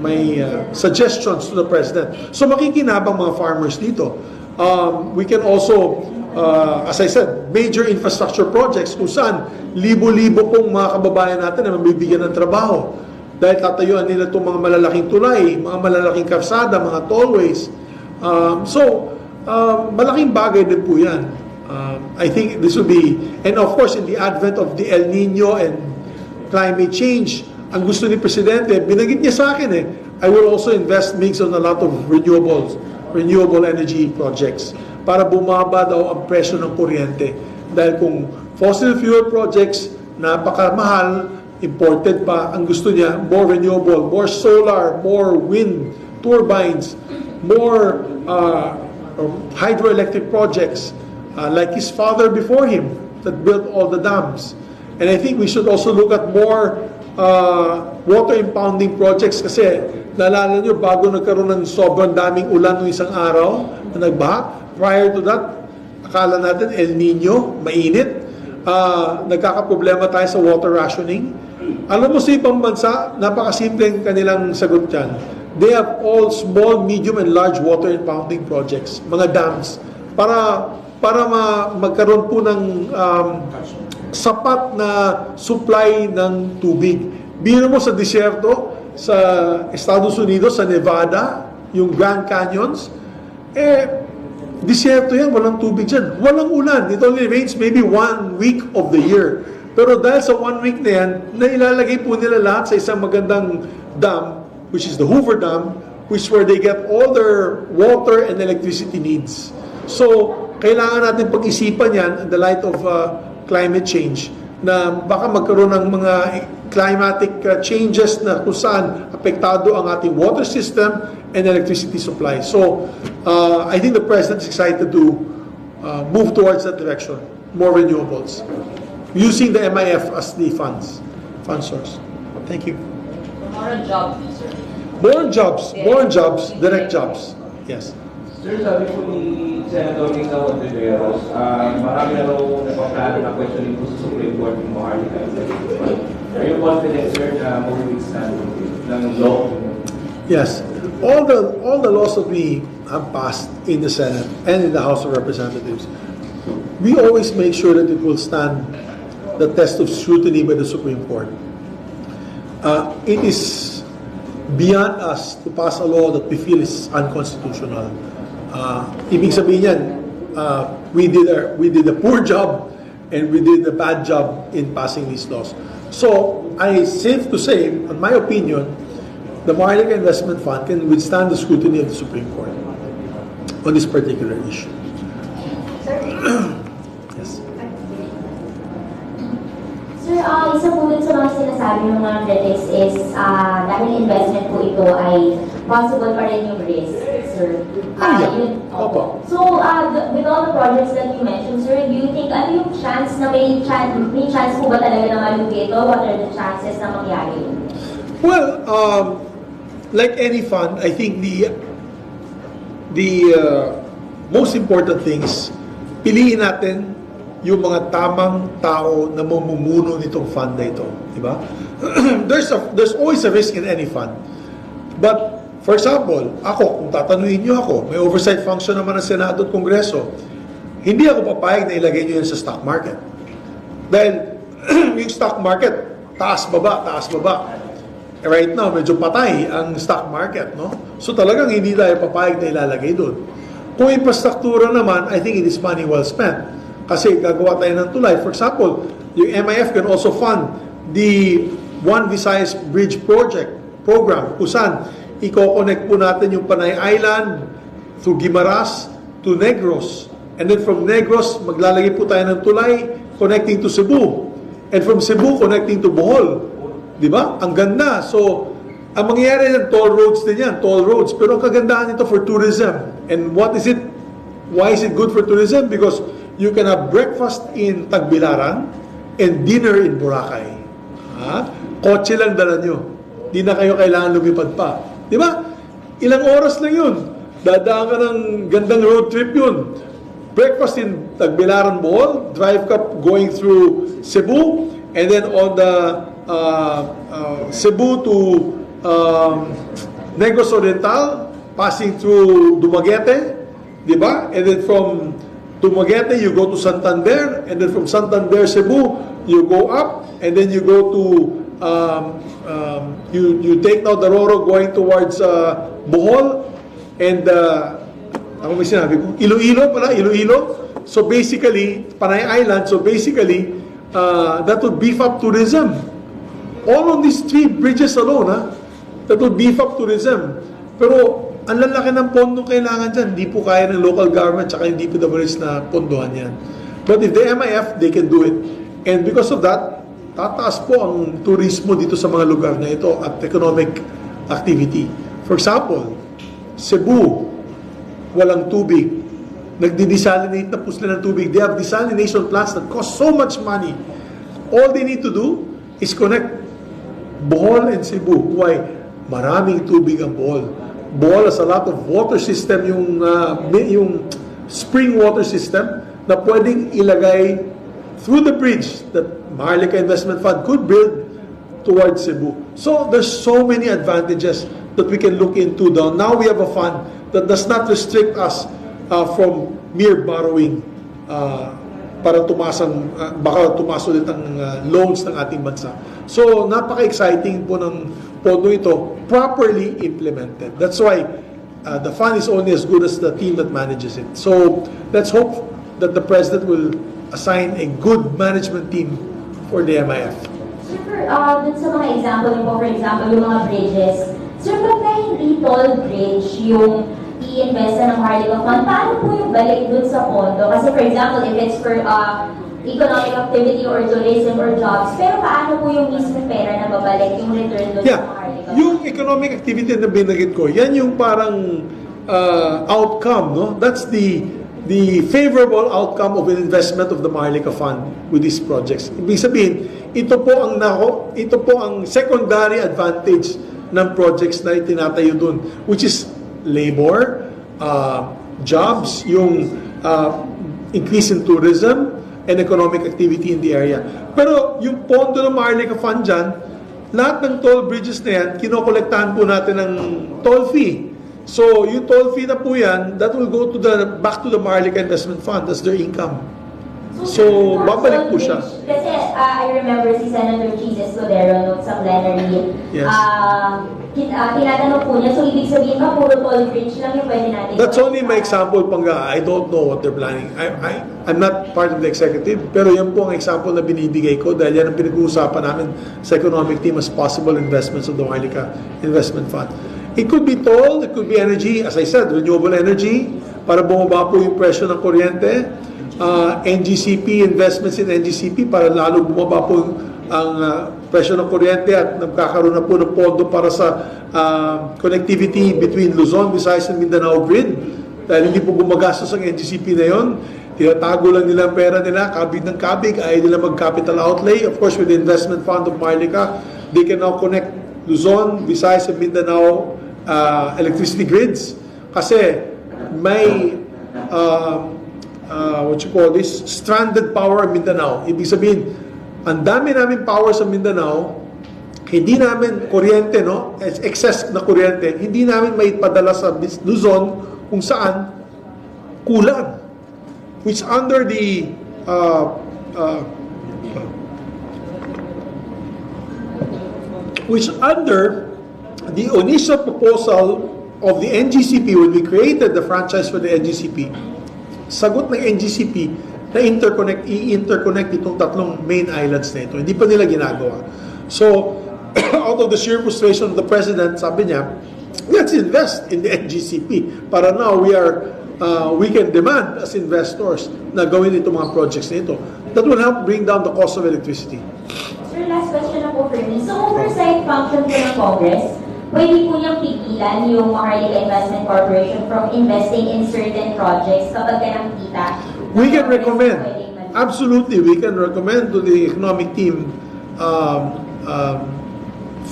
may suggestions to the President. So, makikinabang mga farmers dito. We can also, as I said, major infrastructure projects kung saan libo-libo pong mga kababayan natin na mabibigyan ng trabaho. Dahil tatayuan nila itong mga malalaking tulay, mga malalaking kalsada, mga tollways. Malaking bagay din po yan. I think this will be, and of course, in the advent of the El Nino and climate change, ang gusto ni Presidente, binanggit niya sa akin I will also invest MIGZ on a lot of renewable energy projects para bumaba daw ang presyo ng kuryente. Dahil kung fossil fuel projects, napakamahal, imported pa, ang gusto niya, more renewable, more solar, more wind turbines, more hydroelectric projects, like his father before him that built all the dams. And I think we should also look at more water impounding projects kasi naalala nyo, bago nagkaroon ng sobrang daming ulan ng isang araw na nagbaha, prior to that, akala natin El Nino, mainit, nagkakaproblema tayo sa water rationing. Alam mo sa ibang bansa, napakasimpleng kanilang sagot dyan. They have all small, medium, and large water impounding projects, mga dams, para magkaroon po ng sapat na supply ng tubig. Biro mo sa disyerto, sa Estados Unidos, sa Nevada, yung Grand Canyons, disyerto yan, walang tubig dyan. Walang ulan. It only rains maybe 1 week of the year. Pero dahil sa 1 week na yan, nailalagay po nila lahat sa isang magandang dam, which is the Hoover Dam, which is where they get all their water and electricity needs. So, kailangan natin pag-isipan yan in the light of climate change, na baka magkaroon ng mga climatic changes na kung saan apektado ang ating water system and electricity supply. So, I think the President is excited to move towards that direction, more renewables, using the MIF as the fund source. Thank you. More jobs, sir. More jobs, direct jobs. Yes. Sir, sabi po ni Senator Rizal Ontiveros, marami na raw napaplano na questioning po sa Supreme Court ng Maharlika. Are you confident, sir, na mag-withstand ng law? Yes. All the laws that we have passed in the Senate and in the House of Representatives, we always make sure that it will stand the test of scrutiny by the Supreme Court. It is beyond us to pass a law that we feel is unconstitutional. Ibig sabihin yan, we did a poor job and we did a bad job in passing these laws. So, it's safe to say, in my opinion, the Maharlika Investment Fund can withstand the scrutiny of the Supreme Court on this particular issue. Yes. Sir, isa po dun sa mga sinasabi ng mga critics is dahil investment po ito ay possible pa rin yung risk, sir. So, with all the projects that you mentioned, sir, do you think, ano yung chance na may chance po ba talaga na malugi ito? What are the chances na mangyari? Well, like any fund, I think the most important thing is piliin natin yung mga tamang tao na mamumuno nitong fund na ito, di ba? There's always a risk in any fund. But for example, ako, kung tatanungin niyo ako, may oversight function naman ng Senado at Kongreso, hindi ako papayag na ilagay niyo yan sa stock market. Dahil yung stock market, taas baba. Right now, medyo patay ang stock market, no? So talagang hindi tayo papayag na ilalagay doon. Kung infrastruktura naman, I think it is money well spent. Kasi gagawa tayo ng tulay. For example, yung MIF can also fund the One Visayas Bridge program, kung saan i-connect po natin yung Panay Island through Guimaras to Negros. And then from Negros, maglalagay po tayo ng tulay connecting to Cebu. And from Cebu, connecting to Bohol. Di ba? Ang ganda. So, ang mangyayari ng toll roads din yan, toll roads. Pero ang kagandahan nito for tourism. And what is it? Why is it good for tourism? Because you can have breakfast in Tagbilaran and dinner in Boracay. Kotse lang dala nyo. Di na kayo kailangan lumipad pa. Di ba? Ilang oras lang yun. Dadaan ka ng gandang road trip yun. Breakfast in Tagbilaran, Bohol, drive ka going through Cebu, and then on the Cebu to Negros Oriental, passing through Dumaguete, di ba? And then from Dumaguete, you go to Santander, and then from Santander, Cebu, you go up, and then you go to you take now the Roro going towards Bohol, and ako may sinabi ko, Iloilo. So basically, Panay Island, so basically, that would beef up tourism. All on these 3 bridges alone, that would beef up tourism. Pero, ang lalaki ng pondong kailangan dyan, hindi po kaya ng local government tsaka yung DPWH na pondohan yan. But if the MIF, they can do it. And because of that, tataas po ang turismo dito sa mga lugar na ito at economic activity. For example, Cebu, walang tubig. Nagdi-desalinate na po sila ng tubig. They have desalination plants that cost so much money. All they need to do is connect Bohol and Cebu. Why? Maraming tubig ang Bohol. Bohol has a lot of water system, yung spring water system na pwedeng ilagay through the bridge that Maharlika Investment Fund could build towards Cebu. So there's so many advantages that we can look into. Now we have a fund that does not restrict us from mere borrowing para baka tumaas ulit ang loans ng ating bansa. So napaka-exciting po ng pondo ito, properly implemented. That's why the fund is only as good as the team that manages it. So let's hope that the President will assign a good management team for the MIF. Sir, dun sa mga example niyo po, for example, yung mga bridges, sir, pagka hindi toll bridge yung i-invest ng Maharlika Fund, paano po yung balik dun sa pondo? Kasi for example, if it's for economic activity or tourism or jobs, pero paano po yung mismo pera na babalik yung return dun sa Maharlika Fund? Yung economic activity na binagit ko, yan yung parang outcome, no? That's the favorable outcome of an investment of the Maharlika Fund with these projects. Ibig sabihin, ito po ang secondary advantage ng projects na itinatayo dun, which is labor, jobs, yung increase in tourism and economic activity in the area. Pero yung pondo ng Maharlika Fund dyan, lahat ng toll bridges na yan, kinokolektahan po natin ng toll fee. So, yung toll fee na po yan, that will go to back to the Maharlika Investment Fund. That's their income. So, babalik po siya. Kasi I remember si Senator Jesus Codero sa plenary. Yes. Tinatanong po niya, so ibig sabihin ba, puro toll bridge lang yung pwede natin? That's only my example, Pangga. I don't know what they're planning. I'm not part of the executive, pero yan po ang example na binibigay ko dahil yan ang pinag-uusapan namin sa economic team as possible investments of the Maharlika Investment Fund. It could be toll, it could be energy, as I said, renewable energy, para bumaba po yung presyo ng kuryente, NGCP, investments in NGCP, para lalo bumaba po ang presyo ng kuryente at nagkakaroon na po ng pondo para sa connectivity between Luzon, Visayas, and Mindanao grid. Dahil hindi po gumagastos ang NGCP na yon, tinatago lang nila ang pera nila, kabig ng kabig, ayaw nila mag-capital outlay. Of course, with the investment fund of Maharlika, they can now connect Luzon, Visayas, and Mindanao electricity grids. Kasi may stranded power in Mindanao. Ibig sabihin, ang dami namin power sa Mindanao, hindi namin kuryente, no? Excess na kuryente, hindi namin maipadala sa Luzon kung saan kulang. Which under the initial proposal of the NGCP, when we created the franchise for the NGCP, sagot ng NGCP na i-interconnect itong tatlong main islands na ito. Hindi pa nila ginagawa. So, out of the sheer frustration of the President, sabi niya, let's invest in the NGCP para now we can demand as investors na gawin itong mga projects na ito. That will help bring down the cost of electricity. Sir, last question na po for me. So, oversight function po ng Congress, pwede po niyang pigilan yung Maharlika Investment Corporation from investing in certain projects kapag ka nakikita? We can recommend. Absolutely, we can recommend to the economic team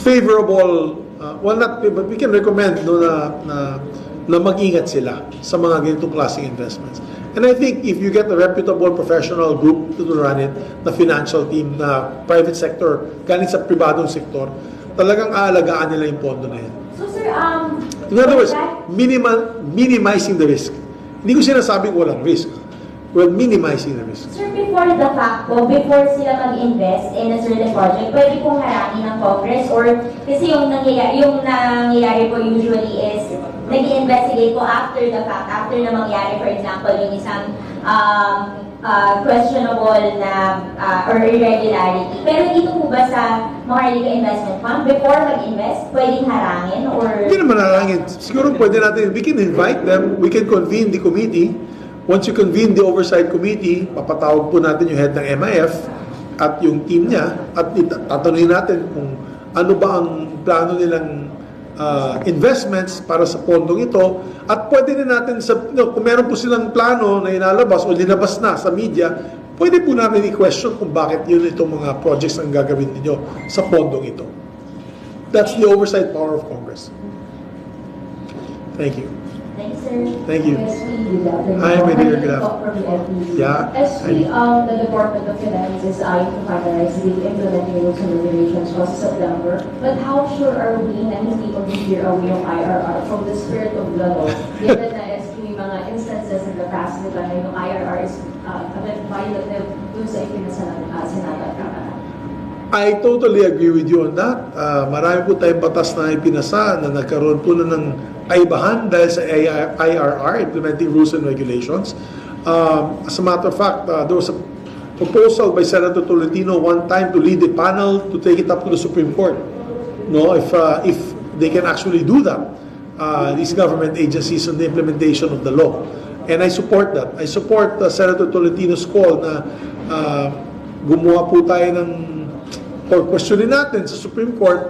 favorable, but we can recommend na mag-ingat sila sa mga ganitong klaseng investments. And I think if you get a reputable professional group to run it, na financial team, na private sector, galing sa pribadong sektor, talagang aalagaan nila yung pondo na yan. So sir, in other words, minimizing the risk. Hindi ko sinasabing walang risk. Well, minimizing the risk. Sir, before the fact po, before sila mag-invest in a certain project, pwede pong harangin ng Congress or kasi yung nangyayari po usually is nag-investigate po after the fact, after na mangyari, for example, yung isang questionable na or irregularity. Pero dito po ba sa Maharlika Investment Fund, before mag-invest, pwedeng harangin or... Hindi naman harangin. Siguro pwede natin, we can invite them, we can convene the committee, once you convene the oversight committee, papatawag po natin yung head ng MIF at yung team niya at tatanungin natin kung ano ba ang plano nilang investments para sa pondong ito, at pwede rin natin kung meron po silang plano na inalabas o linabas na sa media, pwede po natin i-question kung bakit yun itong mga projects ang gagawin ninyo sa pondong ito. That's the oversight power of Congress. Thank you. Thank you, sir. Thank you. Hi, my dear. Good Yeah. SB, the Department of Finance is eyeing to finalize the implementing rules and regulations for September. But how sure are we na hindi mag-veer away yung IRR from the spirit of the law? Given na SB, may mga instances in the past na yung IRR is violative dun sa Senado at Kamara. I totally agree with you on that. Marami po tayong batas na ipinasa na nagkaroon po na ng kaibahan dahil sa IRR, Implementing Rules and Regulations. As a matter of fact, there was a proposal by Senator Tolentino one time to lead a panel to take it up to the Supreme Court. No, if they can actually do that, these government agencies on the implementation of the law. And I support that. I support Senator Tolentino's call na gumawa po tayo ng or questionin natin sa Supreme Court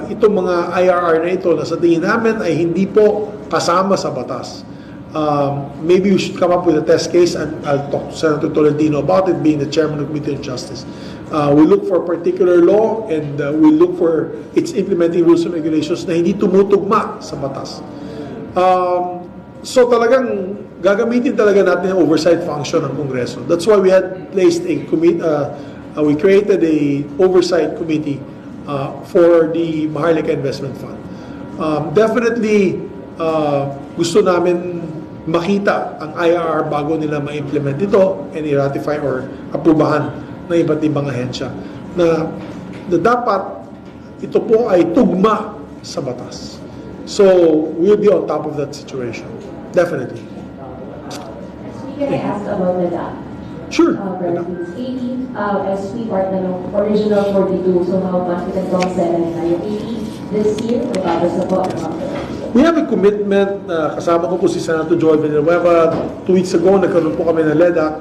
itong mga IRR na ito na sa tingin namin ay hindi po kasama sa batas. Maybe we should come up with a test case, and I'll talk to Senator Tolentino about it, being the chairman of the Committee on Justice. We look for a particular law and we look for its implementing rules and regulations na hindi tumutugma sa batas. So talagang gagamitin talaga natin yung oversight function ng Kongreso. That's why we had placed a committee, we created a oversight committee for the Maharlika Investment Fund. Definitely, gusto namin makita ang IRR bago nila ma-implement ito and i-ratify or aprubahan ng iba't ibang ahensya na dapat ito po ay tugma sa batas. So, we'll be on top of that situation. Definitely. Can I ask about that? Sure. SP part na ng original 42, so how confident ang Senate na yung 80 this year? Tapos na po. We have a commitment, kasama ko po si Senator Joel Villanueva. 2 weeks ago, nagkaroon po kami ng LEDAC.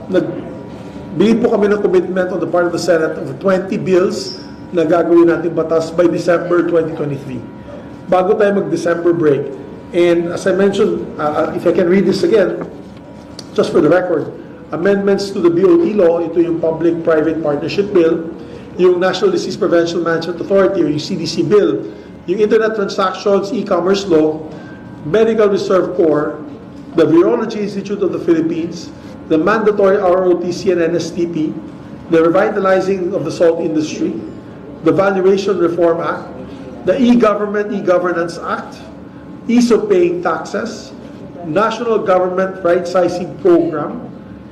Nagbigay po kami ng commitment on the part of the Senate of 20 bills na gagawin natin batas by December 2023. Bago tayo mag-December break. And as I mentioned, if I can read this again, just for the record, amendments to the BOT law, ito yung Public-Private Partnership Bill, yung National Disease Prevention Management Authority, or yung CDC Bill, yung Internet Transactions, E-Commerce Law, Medical Reserve Corps, the Virology Institute of the Philippines, the mandatory ROTC and NSTP, the Revitalizing of the Salt Industry, the Valuation Reform Act, the E-Government, E-Governance Act, Ease of Paying Taxes, National Government Right-Sizing Program,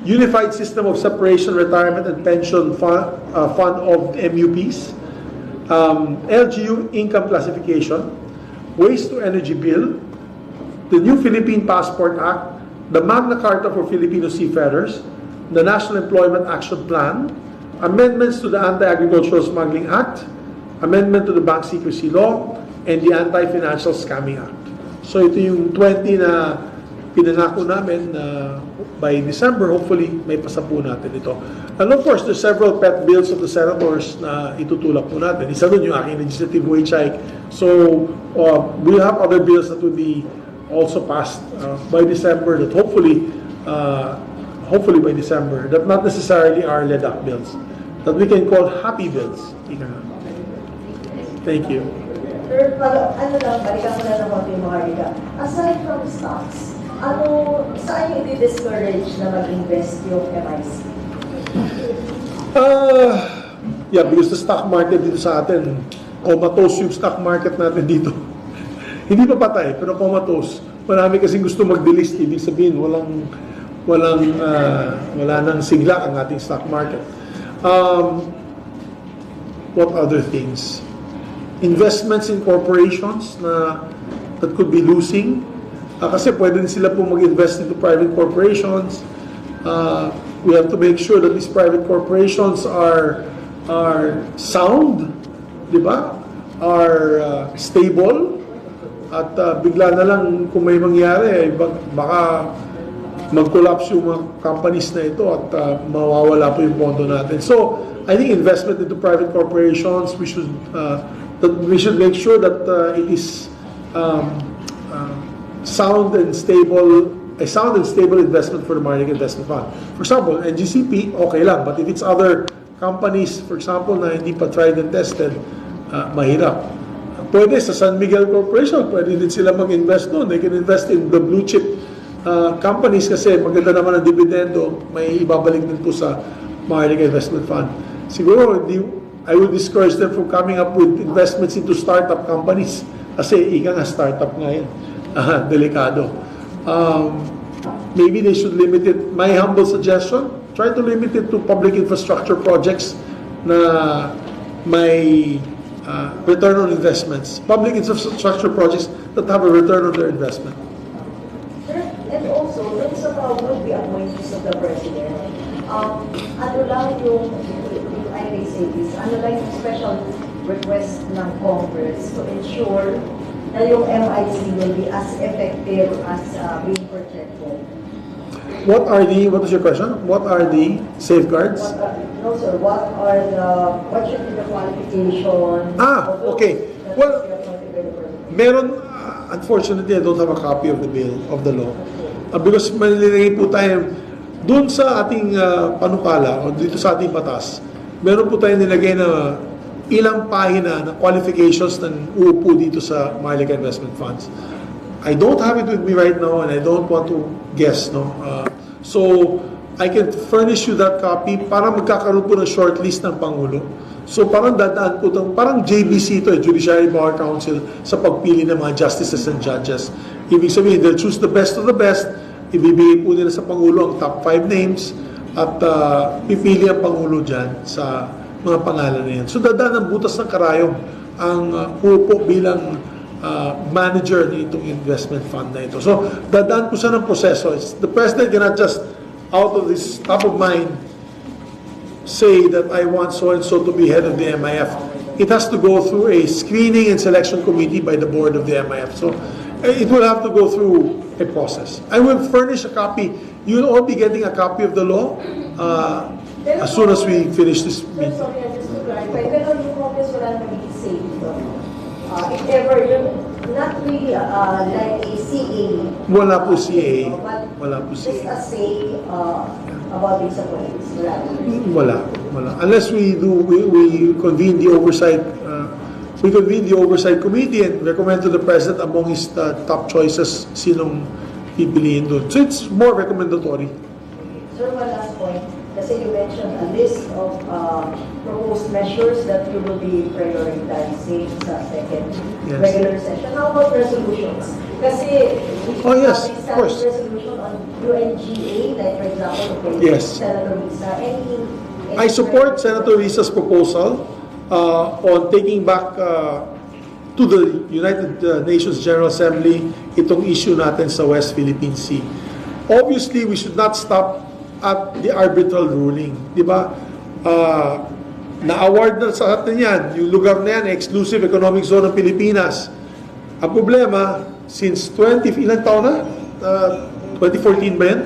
Unified System of Separation, Retirement, and Pension Fund of MUPs, LGU Income Classification, Waste to Energy Bill, the New Philippine Passport Act, the Magna Carta for Filipino Seafarers, the National Employment Action Plan, amendments to the Anti-Agricultural Smuggling Act, amendment to the Bank Secrecy Law, and the Anti-Financial Scamming Act. So ito yung 20 na pinangako namin na by December, hopefully, may pasapo natin ito. And of course, there's several pet bills of the senators na itutulak po natin. Isa doon yung aking legislative wage hike. So, we'll have other bills that will be also passed by December that hopefully by December, that not necessarily are LEDAC bills, that we can call happy bills. Thank you. Sir, balikan ko na ng konti yung Maharlika. Aside from stocks, saan yung i-discourage na mag-invest yung MIC? Yeah, because the stock market dito sa atin, comatose yung stock market natin dito. Hindi pa patay, pero comatose. Marami kasing gusto mag-delist, ibig sabihin, wala nang sigla ang ating stock market. What other things? Investments in corporations that could be losing. Kasi pwede din sila po mag-invest into private corporations. We have to make sure that these private corporations are sound, di ba? Are stable, at bigla na lang kung may mangyari, baka mag-collapse yung mga companies na ito at mawawala po yung pondo natin. So, I think investment into private corporations, we should make sure that it is sound and stable investment for the Maharlika Investment Fund. For example, NGCP, okay lang. But if it's other companies, for example, na hindi pa tried and tested, mahirap. Pwede sa San Miguel Corporation, pwede din sila mag-invest doon. They can invest in the blue chip companies kasi maganda naman ang dividendo, may ibabalik din po sa Maharlika Investment Fund. Siguro, I would discourage them from coming up with investments into startup companies kasi ika nga startup nga yan. Delikado. Maybe they should limit it. My humble suggestion, try to limit it to public infrastructure projects na may return on investments. Public infrastructure projects that have a return on their investment. And also, dun sa mga would-be appointees of the President, ano lang yung, I may say this, ano lang yung special request ng Congress to ensure na yung MIZ will be as effective as being projected. What is your question? What are the safeguards? No sir, what should be the qualification? Okay. Well, meron, unfortunately, I don't have a copy of the bill, of the law. Because malilagay po tayo, dun sa ating panukala, o dito sa ating batas, meron po tayo nilagay na ilang pahina na qualifications na uupo dito sa Maharlika Investment Funds. I don't have it with me right now and I don't want to guess, no? So, I can furnish you that copy para magkakaroon po ng shortlist ng Pangulo. So, parang dadaan po itong, parang JBC ito, Judiciary Bar Council, sa pagpili ng mga justices and judges. Ibig sabihin, they'll choose the best of the best, ibibigay po nila sa Pangulo ang top 5 names, at pipili ang Pangulo dyan sa mga pangalan na yan. So, dadaan ng butas ng karayom ang upo bilang manager nitong investment fund na ito. So, dadaan po siya ng proseso. The President cannot just, out of his top of mind, say that I want so-and-so to be head of the MIF. It has to go through a screening and selection committee by the board of the MIF. So, it will have to go through a process. I will furnish a copy. You'll all be getting a copy of the law as soon as we finish this meeting. Sorry, just to clarify, pero yung Congress wala naging say dito. If ever, not really like a CA. Wala po CA. Wala po CA. Just a say about these appointments. Wala. Unless we convene the oversight committee and recommend to the President among his top choices sinong pipiliin doon. So it's more recommendatory. Sir, one last point. Kasi you mentioned a list of proposed measures that you will be prioritizing sa second regular session. How about resolutions? Kasi we yes, of course. Resolution on UNGA, like for example, Senator Risa. I support Senator Risa's proposal on taking back to the United Nations General Assembly itong issue natin sa West Philippine Sea. Obviously, we should not stop at the arbitral ruling. Di ba? Na-award na sa atin yan, yung lugar na yan, exclusive economic zone ng Pilipinas. Ang problema, since ilang taon na? 2014 ba yan?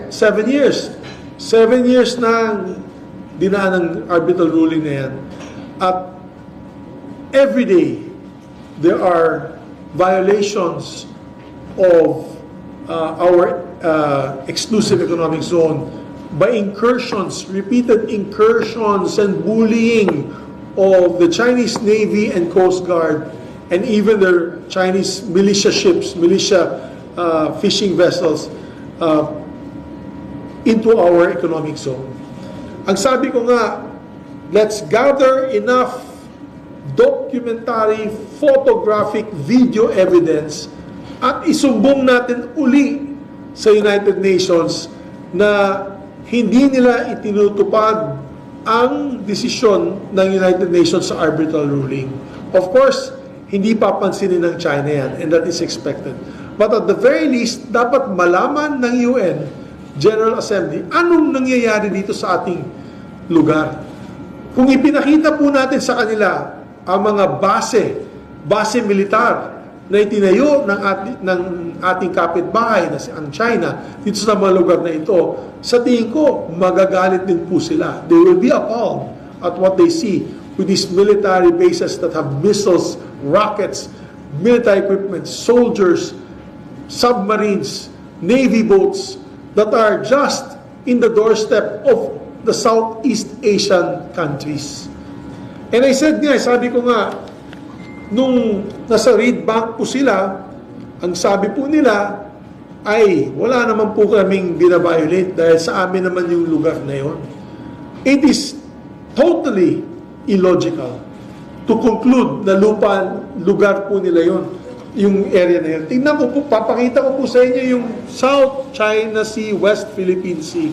7 years. 7 years na dinaan ng arbitral ruling na yan. At every day, there are violations of our exclusive economic zone by incursions, repeated incursions and bullying of the Chinese Navy and Coast Guard and even their Chinese militia ships, fishing vessels into our economic zone. Ang sabi ko nga, let's gather enough documentary, photographic, video evidence at isumbong natin uli sa United Nations na hindi nila itinutupad ang desisyon ng United Nations sa arbitral ruling. Of course, hindi papansinin ng China yan, and that is expected. But at the very least, dapat malaman ng UN General Assembly anong nangyayari dito sa ating lugar. Kung ipinakita po natin sa kanila ang mga base base militar na itinayo ng ating kapitbahay na ang China dito sa mga lugar na ito, sa tingin ko, magagalit din po sila. They will be appalled at what they see with these military bases that have missiles, rockets, military equipment, soldiers, submarines, navy boats that are just in the doorstep of the Southeast Asian countries. And I said nga, sabi ko nga, nung nasa reed bank po sila, ang sabi po nila ay wala naman po kaming binabiolate dahil sa amin naman yung lugar na yon. It is totally illogical to conclude na lugar po nila yon, yung area na yun. Tingnan ko po, papakita ko po sa inyo yung South China Sea, West Philippine Sea.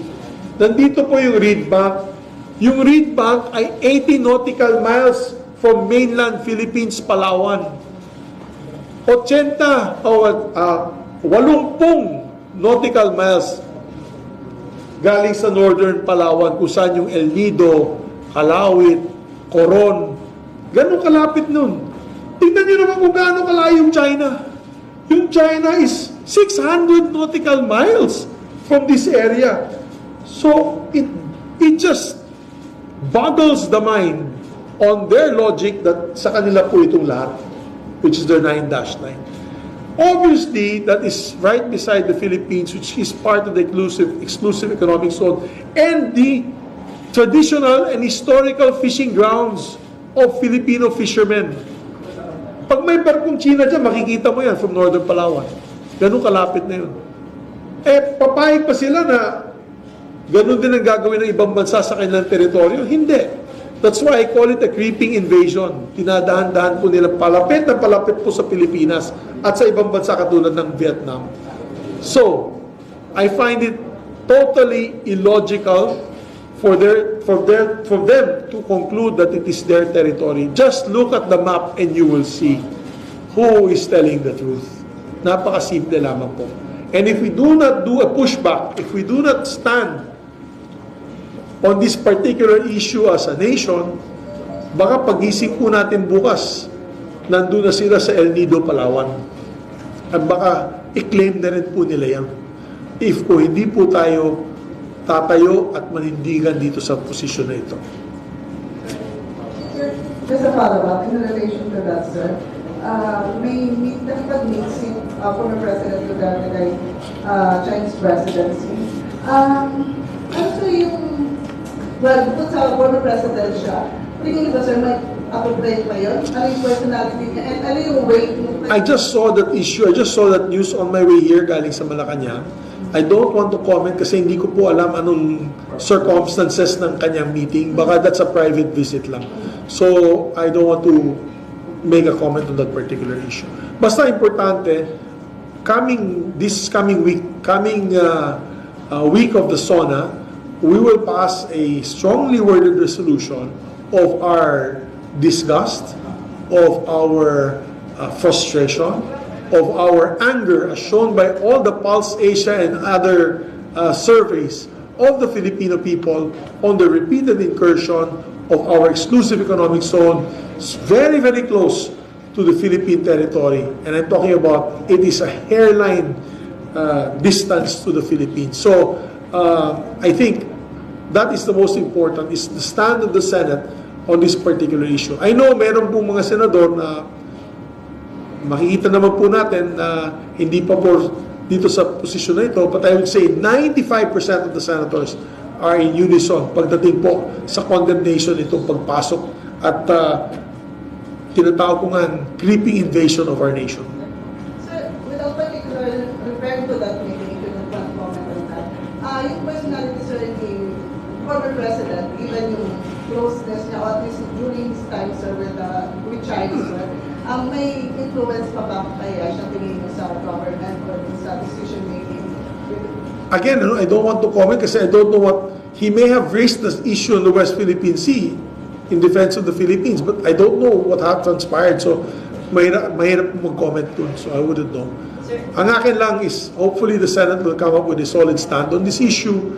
Nandito po yung reed bank. Yung reed bank ay 80 nautical miles from mainland Philippines, Palawan. 80 nautical miles galing sa northern Palawan kung saan yung El Nido, Calauit, Coron. Ganun kalapit nun. Tingnan nyo naman kung gaano kalayo yung China. Yung China is 600 nautical miles from this area. So, it just boggles the mind on their logic that sa kanila po itong lahat, which is their 9-9. Obviously, that is right beside the Philippines, which is part of the exclusive economic zone, and the traditional and historical fishing grounds of Filipino fishermen. Pag may barkong China dyan, makikita mo yan from northern Palawan. Ganun kalapit na yun. Papayag pa sila na ganun din ang gagawin ng ibang bansa sa kanilang teritoryo? Hindi. That's why I call it a creeping invasion. Tinadahan-dahan po nila palapit na palapit po sa Pilipinas at sa ibang bansa katulad ng Vietnam. So, I find it totally illogical for them to conclude that it is their territory. Just look at the map and you will see who is telling the truth. Napakasimple lamang po. And if we do not do a pushback, if we do not stand on this particular issue as a nation, baka pagising po natin bukas, nandun na sila sa El Nido, Palawan. At baka i-claim na rin po nila yan. If po hindi po tayo tatayo at manindigan dito sa posisyon na ito. Sir, just a follow-up in relation to that, sir. May nakipag-meet si former President Duterte kay Chinese presidency. Ano yung bukod sa former president siya, tingin ba, sir, may appropriate pa yun? Ano yung personality niya? And ano yung weight mo? I just saw that issue. I just saw that news on my way here galing sa Malacanang. I don't want to comment kasi hindi ko po alam anong circumstances ng kanyang meeting. Baka that's a private visit lang. So, I don't want to make a comment on that particular issue. Basta importante, this coming week of the SONA, we will pass a strongly worded resolution of our disgust, of our frustration, of our anger as shown by all the Pulse Asia and other surveys of the Filipino people on the repeated incursion of our exclusive economic zone very, very close to the Philippine territory. And I'm talking about it is a hairline distance to the Philippines. So I think that is the most important, is the stand of the Senate on this particular issue. I know meron pong mga senador na makikita naman po natin na hindi pa po dito sa posisyon na ito, but I would say 95% of the senators are in unison pagdating po sa condemnation itong pagpasok at tinatawag ko nga creeping invasion of our nation. Sir, without particular referring to that meeting, if you don't want to comment on that, yung personality, sir, yung former president, even yung closeness niya, at least during his time, sir, with China, sir, may influence pa ba kaya siya tingin mo sa government or sa decision making? Again, I don't want to comment kasi I don't know what he may have raised this issue in the West Philippine Sea in defense of the Philippines, but I don't know what had transpired, so mahirap mag-comment dun, so I wouldn't know. Sir, ang akin lang is hopefully the Senate will come up with a solid stand on this issue.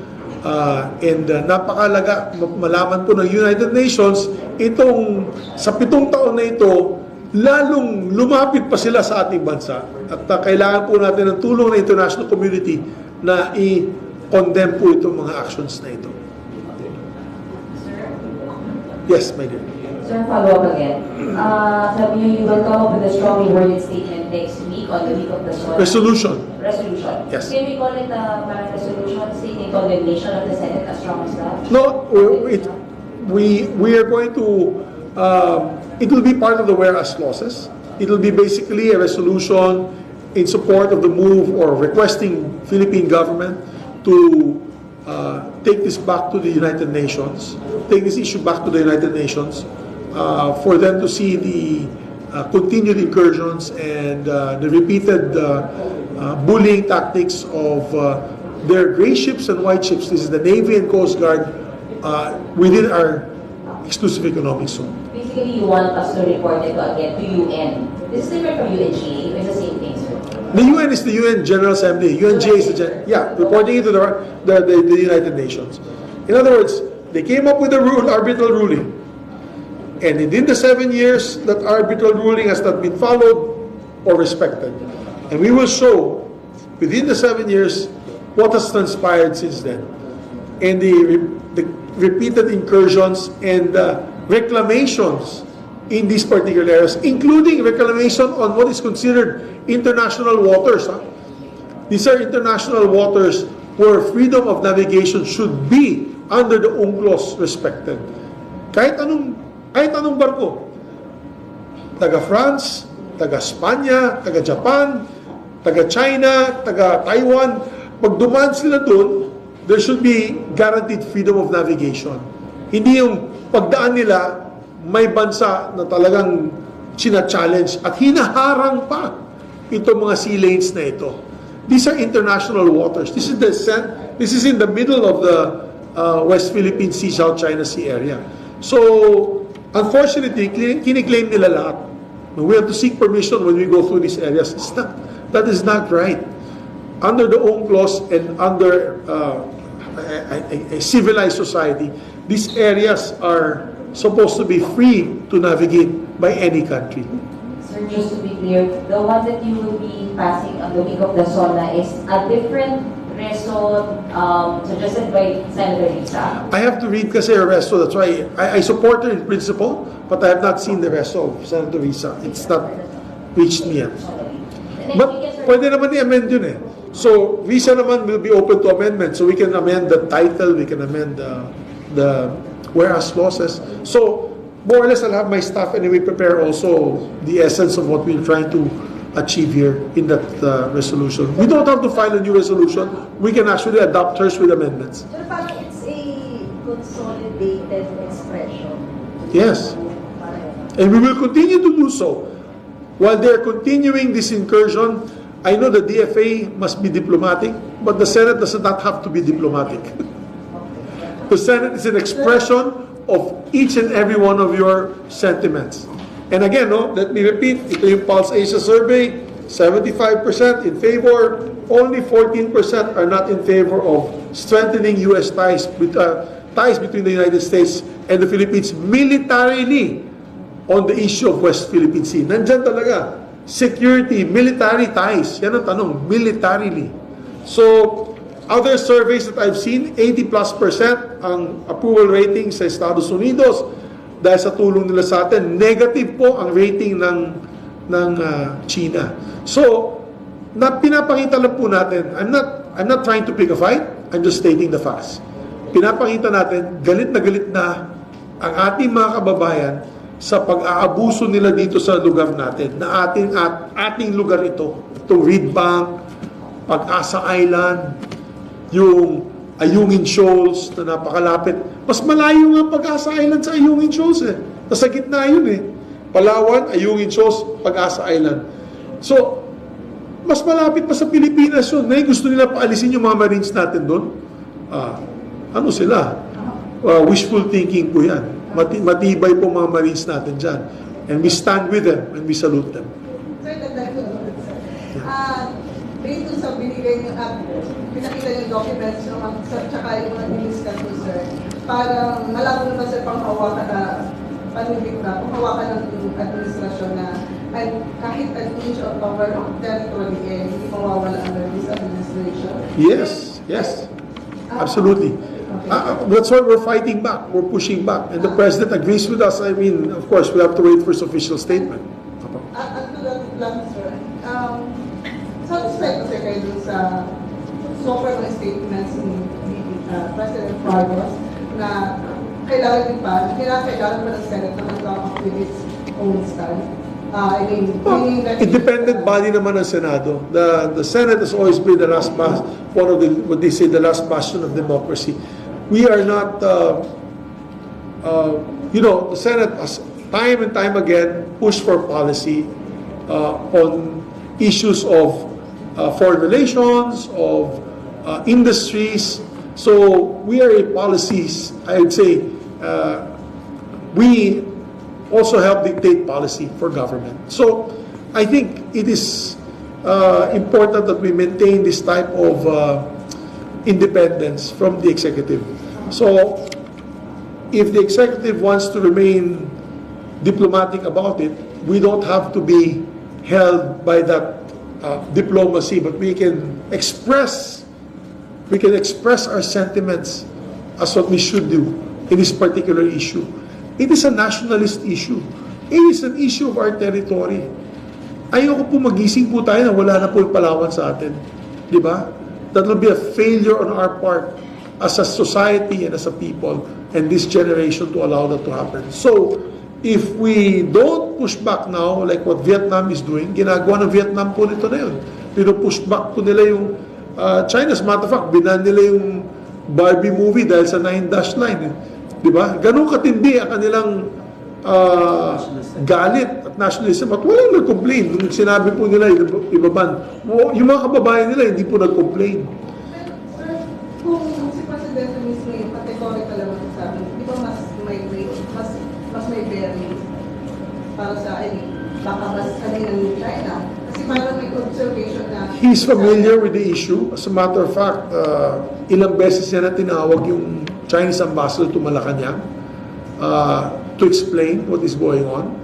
And napakalaga malaman po ng United Nations itong sa 7 taon na ito lalong lumapit pa sila sa ating bansa. At kailangan po natin ng tulong ng international community na i-condemn po itong mga actions na ito. Yes, my dear. Sir, follow up again. Sabi niyo, you will come up with a strongly worded statement next week on the week of the SONA. Resolution. Yes. Can we call it a resolution stating condemnation of the Senate as strong as that? No, we are going to, it will be part of the whereas clauses. It will be basically a resolution in support of the move or requesting Philippine government to take this back to the United Nations, take this issue back to the United Nations, for them to see the continued incursions and the repeated bullying tactics of their gray ships and white ships. This is the Navy and Coast Guard within our exclusive economic zone. Basically, you want us to report it again to UN. This is different from UNGA. It's the same thing, sir. The UN is the UN General Assembly. UNGA is reporting it to the United Nations. In other words, they came up with a arbitral ruling. And within the 7 years, that arbitral ruling has not been followed or respected. And we will show, within the 7 years, what has transpired since then. And the repeated incursions and reclamations in these particular areas, including reclamation on what is considered international waters. These are international waters where freedom of navigation should be under the UNCLOS respected. Kahit anong barko, taga France, taga Spanya, taga Japan, taga China, taga Taiwan, pag dumaan sila doon, there should be guaranteed freedom of navigation. Hindi yung pagdaan nila, may bansa na talagang china-challenge at hinaharang pa itong mga sea lanes na ito. These are international waters. This is in the middle of the West Philippine Sea, South China Sea area. So, unfortunately, kiniklaim nila lahat. We have to seek permission when we go through these areas. That is not right. Under the UNCLOS and under a civilized society, these areas are supposed to be free to navigate by any country. Sir, just to be clear, the one that you will be passing on the week of the SONA is a different reso suggested by Senator Risa. I have to read kasi a reso, that's why I support her in principle, but I have not seen the reso of Senator Risa. It's not reached me yet. But pwede naman i-amend yun eh. So, Risa naman will be open to amendment. So we can amend the title, we can amend the whereas clauses. So, more or less, I'll have my staff anyway prepare also the essence of what we're trying to achieve here in that resolution. We don't have to file a new resolution. We can actually adopt hers with amendments. So, parang it's a consolidated expression. Yes. And we will continue to do so. While they're continuing this incursion, I know the DFA must be diplomatic, but the Senate does not have to be diplomatic. The Senate is an expression of each and every one of your sentiments. And again, let me repeat, ito yung Pulse Asia survey, 75% in favor, only 14% are not in favor of strengthening U.S. ties between the United States and the Philippines militarily on the issue of West Philippine Sea. Nandyan talaga, security, military ties. Yan ang tanong, militarily. So, other surveys that I've seen, 80+% ang approval rating sa Estados Unidos dahil sa tulong nila sa atin. Negative po ang rating ng China. So, pinapakita lang po natin, I'm not trying to pick a fight, I'm just stating the facts. Pinapakita natin, galit na ang ating mga kababayan sa pag-aabuso nila dito sa lugar natin, na ating lugar ito. Itong Reed Bank, PagAsa Island, yung Ayungin Shoals na napakalapit. Mas malayo nga PagAsa Island sa Ayungin Shoals eh. Nasa gitna yun eh. Palawan, Ayungin Shoals, PagAsa Island. So, mas malapit pa sa Pilipinas yun. Gusto nila paalisin yung mga Marines natin doon. Ano sila? Wishful thinking po yan. Matibay po mga Marines natin dyan. And we stand with them and we salute them. Sir, based on sa binigay niyo at pinakita niyo documents tsaka yung mga diniscuss niyo, sir, para malaman naman sa panghawakan na panibig na kung hawakan ng administrasyon na kahit an inch of our territory hindi mawawala under this administration? Yes, yes. Absolutely. That's why we're fighting back. We're pushing back. And the President agrees with us. I mean, of course, we have to wait for his official statement. At to that lang, sir, satisfied kasi kayo dun sa so far mga statements ni President Marcos na kailangan pa ng Senate na mag-come up with its own stand. I mean, independent body naman ng Senado. The Senate has always been the last one of the, what they say, the last bastion of democracy. We are not, the Senate has time and time again pushed for policy on issues of foreign relations, of industries. So we are a policies, I'd say, we also help dictate policy for government. So I think it is important that we maintain this type of independence from the executive. So if the executive wants to remain diplomatic about it, we don't have to be held by that diplomacy, but we can express our sentiments as what we should do in this particular issue. It is a nationalist issue. It is an issue of our territory. Ayoko po magising po tayo na wala na po yung Palawan sa atin. Di ba? That will be a failure on our part as a society and as a people and this generation to allow that to happen. So, if we don't push back now, like what Vietnam is doing, ginagawa ng Vietnam po nito na yun. Pino-push back po nila yung China. As a matter of fact, binan nila yung Barbie movie dahil sa 9-dash line. Diba? Ganun katindi ang kanilang galit at nationalism at walang nag-complain. Nung sinabi po nila, ibaban. Yung mga kababayan nila, hindi po nag-complain. Kung si Presidente mismo yung categorical naman sa amin, di ba mas may bearing para sa baka mas ng China? Kasi parang may observation na... He's familiar with the issue. As a matter of fact, ilang beses niya na tinawag yung Chinese ambassador to Malacanang to explain what is going on.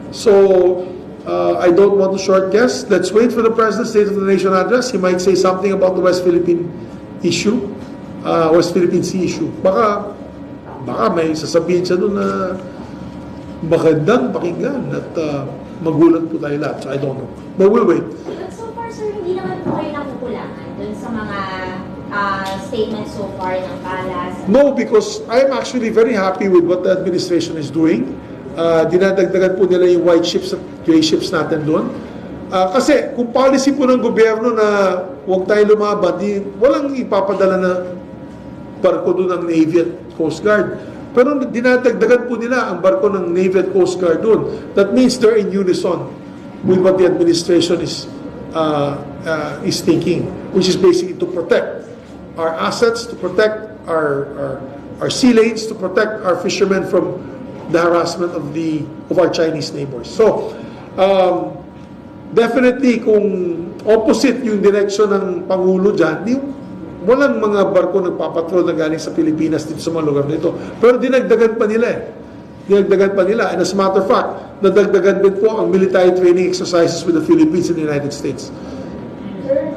So, I don't want to short guess. Let's wait for the President's State of the Nation address. He might say something about the West Philippine issue, West Philippine Sea issue. Baka may sasabihin siya doon na magandang pakinggan at magulat po tayo lahat. So, I don't know. But we'll wait. But so far, sir, hindi naman po kayo nakukulangan dun sa mga statements so far ng PagAsa? No, because I'm actually very happy with what the administration is doing. Dinadagdagan po nila yung white ships at gray ships natin doon. Kasi kung policy po ng gobyerno na huwag tayo lumaban, walang ipapadala na barko doon ng Navy at Coast Guard. Pero dinadagdagan po nila ang barko ng Navy at Coast Guard doon. That means they're in unison with what the administration is thinking, which is basically to protect our assets, to protect our sea lanes, to protect our fishermen from the harassment of our Chinese neighbors. So, definitely kung opposite yung direction ng Pangulo dyan, walang mga barko nagpapatrol na galing sa Pilipinas dito sa mga lugar nito. Pero dinagdagan pa nila Dinagdagan pa nila. And as a matter of fact, nadagdagan din po ang military training exercises with the Philippines and the United States. Sir,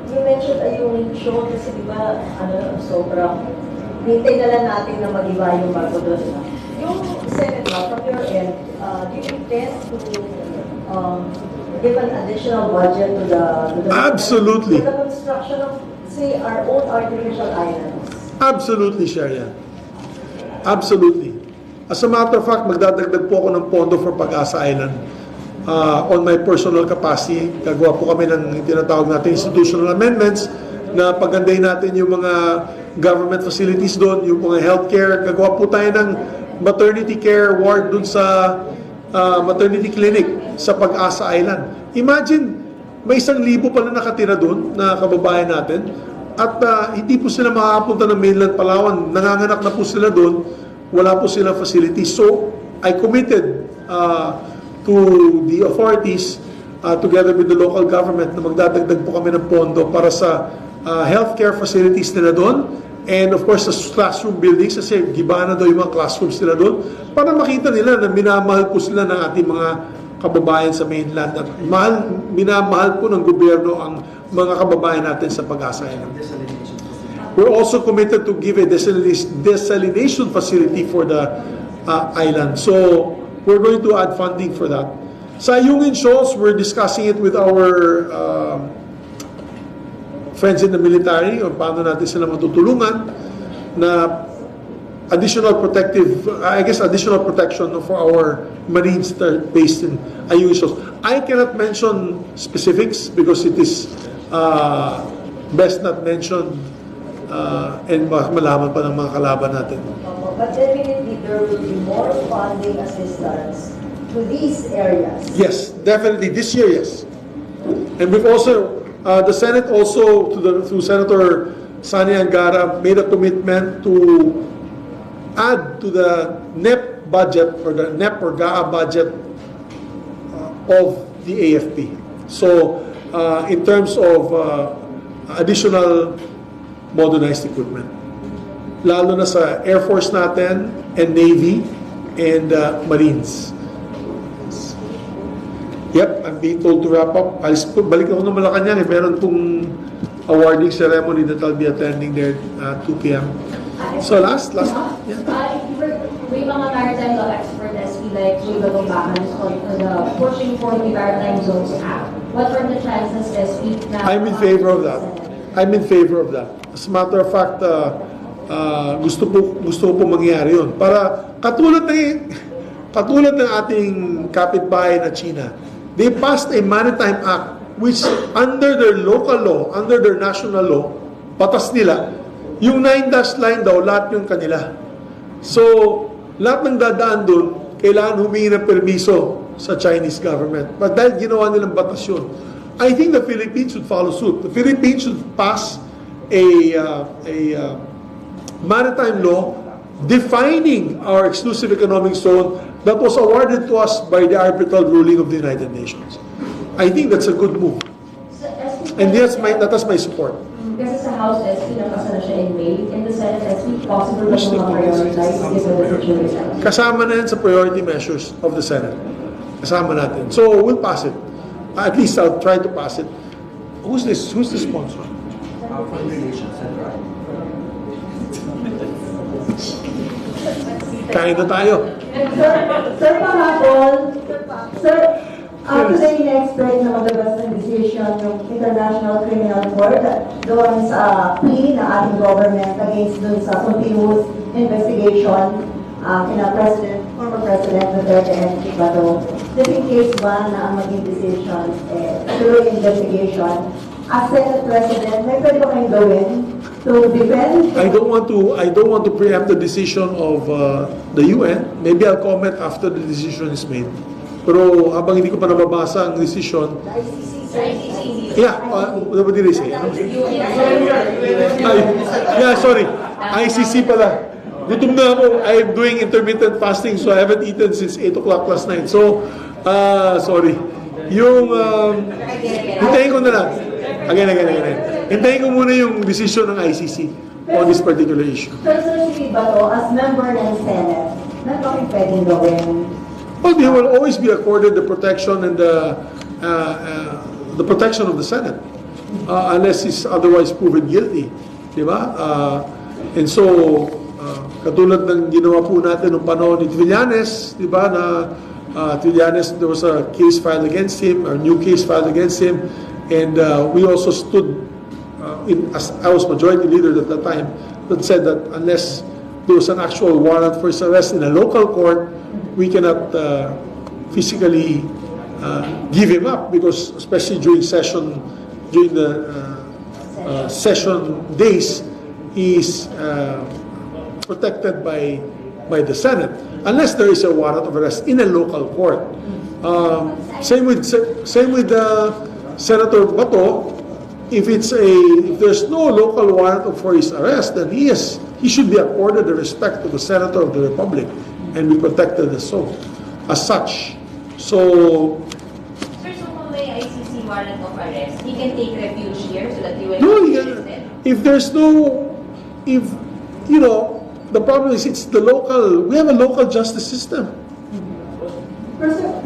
you mentioned yung show kasi diba, sobrang hintay na lang natin na mag-iba yung bago doon. Yung Senate law, from your end, do you intend to give an additional budget to the Absolutely. For the construction of, say, our own artificial islands? Absolutely, Sharia. Absolutely. As a matter of fact, magdadagdag po ako ng pondo for PagAsa Island. On my personal capacity, gagawa po kami ng tinatawag natin institutional amendments na pagandahin natin yung mga government facilities doon, yung mga healthcare. Gagawa po tayo ng maternity care ward doon sa maternity clinic sa PagAsa Island. Imagine, may 1,000 pala nakatira doon na kababayan natin at hindi po sila makakapunta ng mainland Palawan. Nanganganak na po sila doon. Wala po silang facilities. So, I committed to the authorities together with the local government na magdadagdag po kami ng pondo para sa healthcare facilities nila doon And of course, sa classroom buildings, kasi giba na daw yung mga classrooms nila doon, para makita nila na minamahal po sila ng ating mga kababayan sa mainland. At minamahal po ng gobyerno ang mga kababayan natin sa PagAsa Island. We're also committed to give a desalination facility for the island. So, we're going to add funding for that. Sa Ayungin Shoals, we're discussing it with our friends in the military, o paano natin sila matutulungan na additional protection for our Marines that are based in Ayungin Shoals. I cannot mention specifics because it is best not mentioned and malaman pa ng mga kalaban natin. But definitely there will be more funding assistance to these areas. Yes, definitely this year, yes. And we've also, the Senate also, through Senator Sani Angara, made a commitment to add to the NEP budget, or the NEP or GAA budget of the AFP. So, in terms of additional modernized equipment, lalo na sa Air Force natin and Navy and Marines. Yep, I'm being told to wrap up. Balik ako ng Malacanang. Meron pong awarding ceremony that I'll be attending there at 2 p.m. So last. May mga maritime law expert SP like J. Bagong pushing for the Maritime Zones Act. What are the chances SP na... I'm in favor of that. As a matter of fact, gusto po mangyari yun. Para katulad ng ating kapitbahay na China, they passed a Maritime Act which under their local law, under their national law, batas nila, yung 9-dash line daw, lahat yung kanila. So, lahat ng dadaan doon, kailangan humingi ng permiso sa Chinese government. But dahil ginawa nilang batas yun, I think the Philippines should follow suit. The Philippines should pass a maritime law defining our exclusive economic zone that was awarded to us by the arbitral ruling of the United Nations. I think that's a good move. And that is my support. Kasi sa House SP, nakasa na siya in May. In the Senate SP, possible na prioritize given the situation. Kasama na yan sa priority measures of the Senate. Kasama natin. So, we'll pass it. At least I'll try to pass it. Who's the sponsor? Foreign Relations, Kain na tayo. Sir Pangapol, Sir, today in-expect na maglabas ng decision yung International Criminal Court doon sa plea ng ating government against doon sa continuous investigation kina former President Duterte and Bato. Just in case ba na ang maging decision, tuloy investigation, as Senate President, may pwede ba kayong gawin to defend? I don't want to preempt the decision of the UN. Maybe I'll comment after the decision is made. Pero habang hindi ko pa nababasa ang decision, what did I say? Sorry. ICC pala. Gutom na ako. I'm doing intermittent fasting, so I haven't eaten since 8 o'clock last night. So, sorry. Yung, hintayin ko na lang. Again. Hintayin ko muna yung decision ng ICC on this particular issue. Sir, si Bato, as member ng Senate, na bakit pwedeng gawin? Well, they will always be accorded the protection and the protection of the Senate, unless he's otherwise proven guilty, di ba? And so, katulad ng ginawa po natin ng panahon ni Trillanes, di ba? Na Trillanes, there was a case filed against him, or new case filed against him, and we also stood as I was majority leader at that time, that said that unless there was an actual warrant for his arrest in a local court, we cannot physically give him up, because especially during the session days, he is protected by the Senate, unless there is a warrant of arrest in a local court. Same with Senator Bato. If there's no local warrant for his arrest, then he should be accorded the respect of the Senator of the Republic and be protected as such. So, Sir, so kung may ICC warrant of arrest, he can take refuge here so that he will no, if if, the problem is we have a local justice system.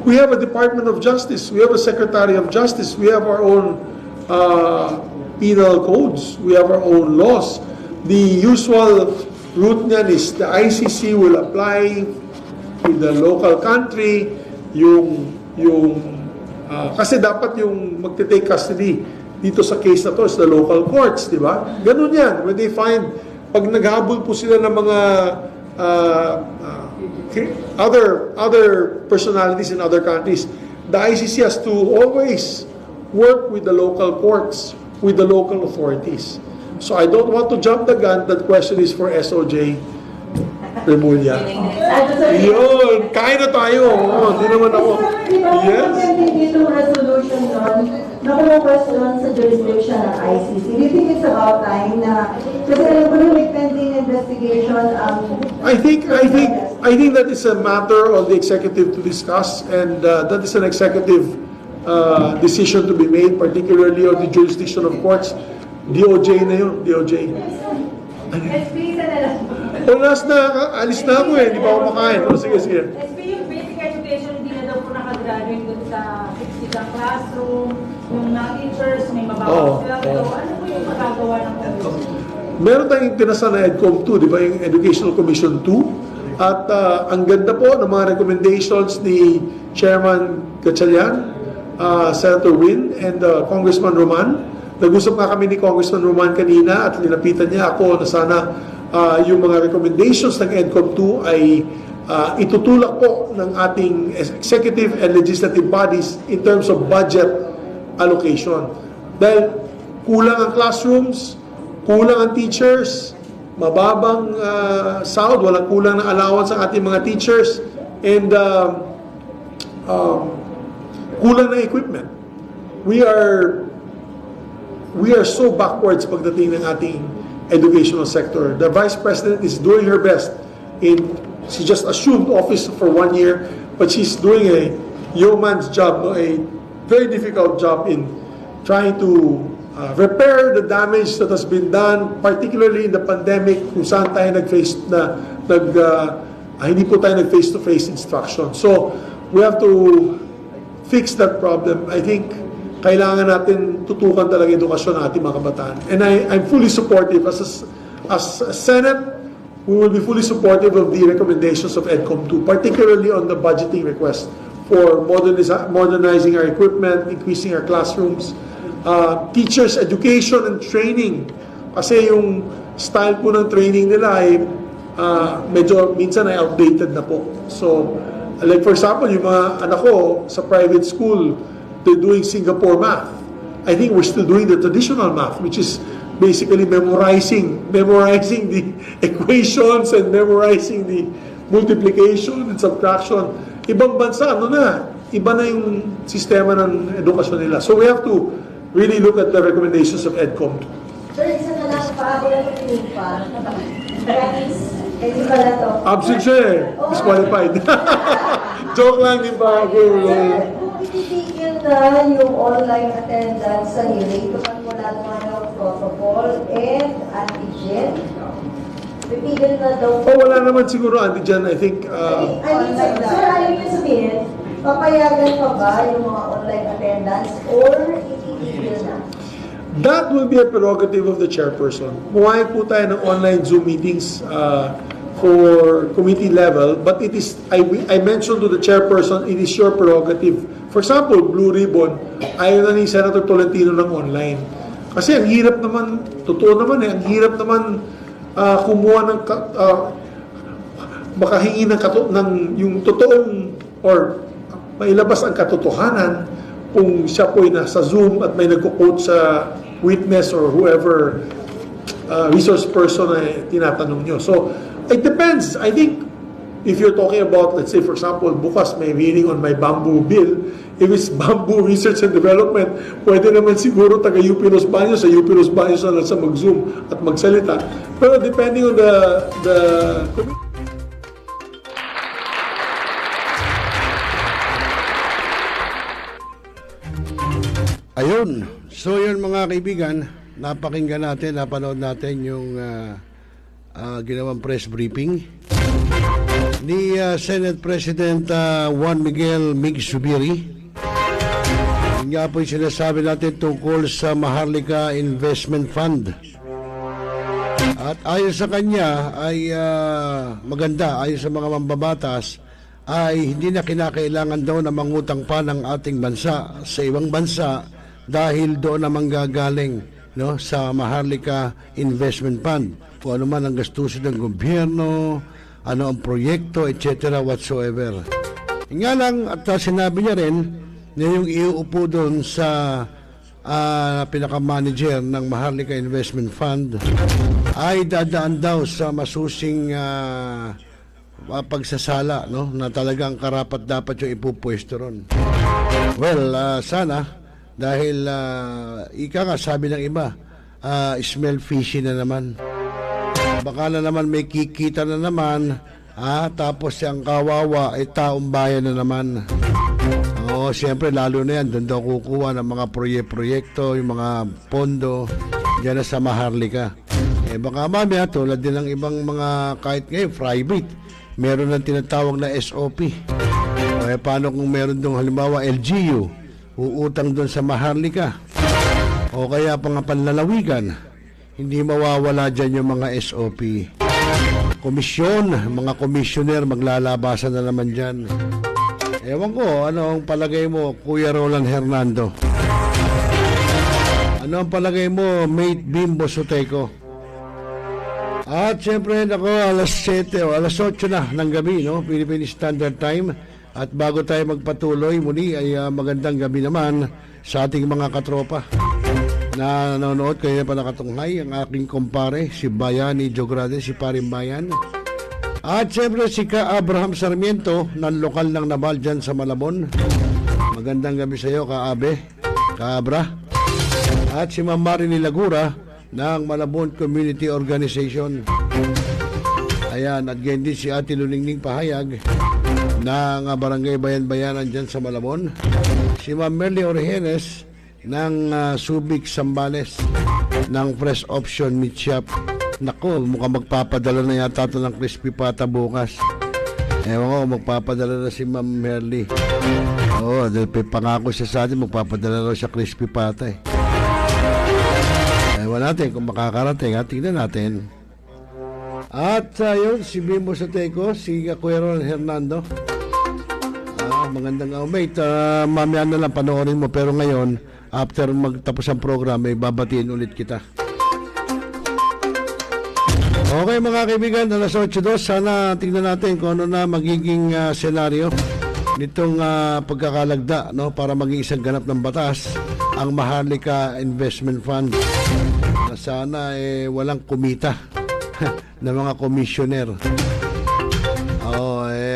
We have a Department of Justice. We have a Secretary of Justice. We have our own penal codes. We have our own laws. The usual route niyan is the ICC will apply with the local country kasi dapat yung magte-take custody dito sa case na to is the local courts, di ba? Ganun yan. When they find, pag naghabol po sila ng mga other personalities in other countries, the ICC has to always work with the local courts, with the local authorities. So I don't want to jump the gun. That question is for SOJ Remulla. Yun, kain na tayo. Hindi naman ako. Yes? Itong resolution nun, nakuha doon sa jurisdiction ng ICC. Do you think it's about time na, kasi alam ko yung pending investigation, I think that is a matter of the executive to discuss, and that is an executive decision to be made, particularly on the jurisdiction of courts. DOJ na yun, DOJ. Ulas na, alis na ako hindi pa ako makain. Sige. yung basic education, hindi na daw po nakagraduate dun sa physical classroom, yung mga teachers, may mababang sila. So, ano po yung magagawa ng commission? Meron tayong pinasa na EDCOM 2, di ba, yung Educational Commission 2. At ang ganda po ng mga recommendations ni Chairman Gatchalian, Senator Win, and Congressman Roman. Nag-usap nga kami ni Congressman Roman kanina at nilapitan niya ako na sana yung mga recommendations ng EDCOM 2 ay itutulak po ng ating executive and legislative bodies in terms of budget allocation. Dahil kulang ang classrooms, kulang ang teachers, mababang sahod, walang kulang ng allowance ang ating mga teachers, and kulang ng equipment. We are so backwards pagdating ng ating educational sector. The Vice President is doing her best. She just assumed office for 1 year, but she's doing a yeoman's job, a very difficult job in trying to repair the damage that has been done, particularly in the pandemic, kung saan tayo hindi po tayo nag-face-to-face instruction. So, we have to fix that problem. I think kailangan natin tutukan talaga edukasyon ng ating mga kabataan. And I'm fully supportive. As a Senate, we will be fully supportive of the recommendations of EDCOM 2, particularly on the budgeting request for modernizing our equipment, increasing our classrooms, teachers' education and training. Kasi yung style po ng training nila ay medyo minsan ay outdated na po. So, like for example, yung mga anak ko sa private school, they're doing Singapore math. I think we're still doing the traditional math, which is basically memorizing the equations and memorizing the multiplication and subtraction. Ibang bansa, iba na yung sistema ng edukasyon nila. So we have to really look at the recommendations of EDCOM. Sir, isa na lang pa, wala ko tinig pa. Hindi pala to. Absent siya eh. Disqualified. Joke lang, di ba? Titigil na yung online attendance sa hearing kapag wala naman ng protocol and antigen. Titigil na daw. Wala naman siguro antigen, I think. Sir, ayaw niyo sabihin, papayagan pa ba yung mga online attendance or itigil na? That will be a prerogative of the chairperson. Buhay po tayo ng online Zoom meetings for committee level, but it is, I mentioned to the chairperson, it is your prerogative. For example, Blue Ribbon, ayaw na ni Senator Tolentino ng online. Kasi ang hirap naman, totoo naman ang hirap naman kumuha ng, makahingi ng yung totoong, or mailabas ang katotohanan kung siya po'y nasa Zoom at may nagko-quote sa witness or whoever resource person na tinatanong nyo. So, it depends. I think if you're talking about, let's say, for example, bukas may hearing on my bamboo bill, if it's bamboo research and development, pwede naman siguro taga-UP Los Baños, sa UP Los Baños na lang sa mag-Zoom at magsalita. Pero depending on the Ayun. So yun mga kaibigan, napakinggan natin, napanood natin yung ginawang press briefing ni Senate President Juan Miguel MIGZ SUBIRI. Yun nga po yung sinasabi natin tungkol sa Maharlika Investment Fund. At ayon sa kanya ay maganda, ayon sa mga mambabatas, ay hindi na kinakailangan daw na mangutang pa ng ating bansa sa ibang bansa dahil doon na manggagaling, no, sa Maharlika Investment Fund. Kung ano man ang gastusin ng gobyerno, ano ang proyekto, etc. whatsoever. Nga lang, at sinabi niya rin na yung iuupo doon sa pinaka-manager ng Maharlika Investment Fund ay dadaan daw sa masusing pagsasala, no, na talagang karapat dapat yung ipupwesto ron. Well, sana dahil ika nga sabi ng iba, smell fishy na naman. Baka na naman may kikita na naman, tapos yung kawawa ay taong bayan na naman. Oo, siyempre lalo na yan, doon daw kukuha ng mga proyekto, yung mga pondo dyan na sa Maharlika. Baka mamaya tulad din ng ibang mga kahit ngayon private, meron ng tinatawag na SOP. Paano kung meron doon halimbawa LGU, uutang doon sa Maharlika, o kaya pang panlalawigan, hindi mawawala dyan yung mga SOP. Komisyon, mga komisyoner maglalabasan na naman dyan. Ewan ko, ano ang palagay mo, Kuya Roland Hernando? Ano ang palagay mo, Mate Bimbo Soteco? At siyempre, alas 7 o alas 8 na ng gabi, no? Philippine Standard Time. At bago tayo magpatuloy, muli ay magandang gabi naman sa ating mga katropa na nanonood. Kayo pa nakatunghay, ang aking kumpare, si Bayani Jograde, si Paring Bayan. At siyempre si Ka Abraham Sarmiento ng lokal ng Nabal dyan sa Malabon. Magandang gabi sa iyo, Ka Abe, Ka Abra. At si Ma'am Marini Lagura ng Malabon Community Organization. Ayan, at ganyan din si Ate Luningning Pahayag ng Barangay Bayan-Bayanan dyan sa Malabon. Si Ma'am Merly Orejenes ng Subic Sambales ng Fresh Option Meat Shop. Nako, mukhang magpapadala na yata ito ng crispy pata bukas. Ewan ko, magpapadala na si Ma'am Merly. Oo, dahil pangako siya sa atin, magpapadala na siya crispy pata eh. Ewan natin kung makakarating, tingnan natin. At yun, si Bimbo Soteco, si Kuya Roland Hernando. Magandang mate, mamaya na lang panoorin mo, pero ngayon, after magtapos ang program, may babatiin ulit kita. Okay mga kaibigan, alas 8:02, sana tingnan natin kung ano na magiging senaryo nitong pagkakalagda, no, para maging isang ganap ng batas ang Maharlika Investment Fund. Na sana walang kumita ng mga komisyoner.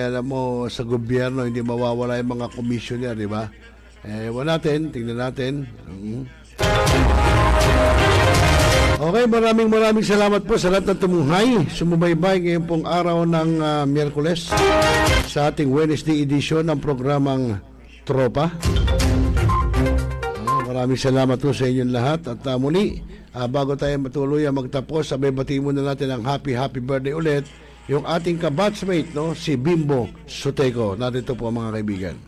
Alam mo, sa gobyerno hindi mawawala yung mga komisyoner, di ba? Wala natin, tingnan natin. Okay, maraming salamat po sa lahat ng tumuhay, sumubaybay ngayon pong araw ng Miyerkules sa ating Wednesday edition ng programang Tropa. Maraming salamat po sa inyong lahat at muli, bago tayo matuloy magtapos, sabay batiin muna natin ang happy birthday ulit yung ating kabatchmate, no, si Bimbo Soteco. Narito po mga kaibigan.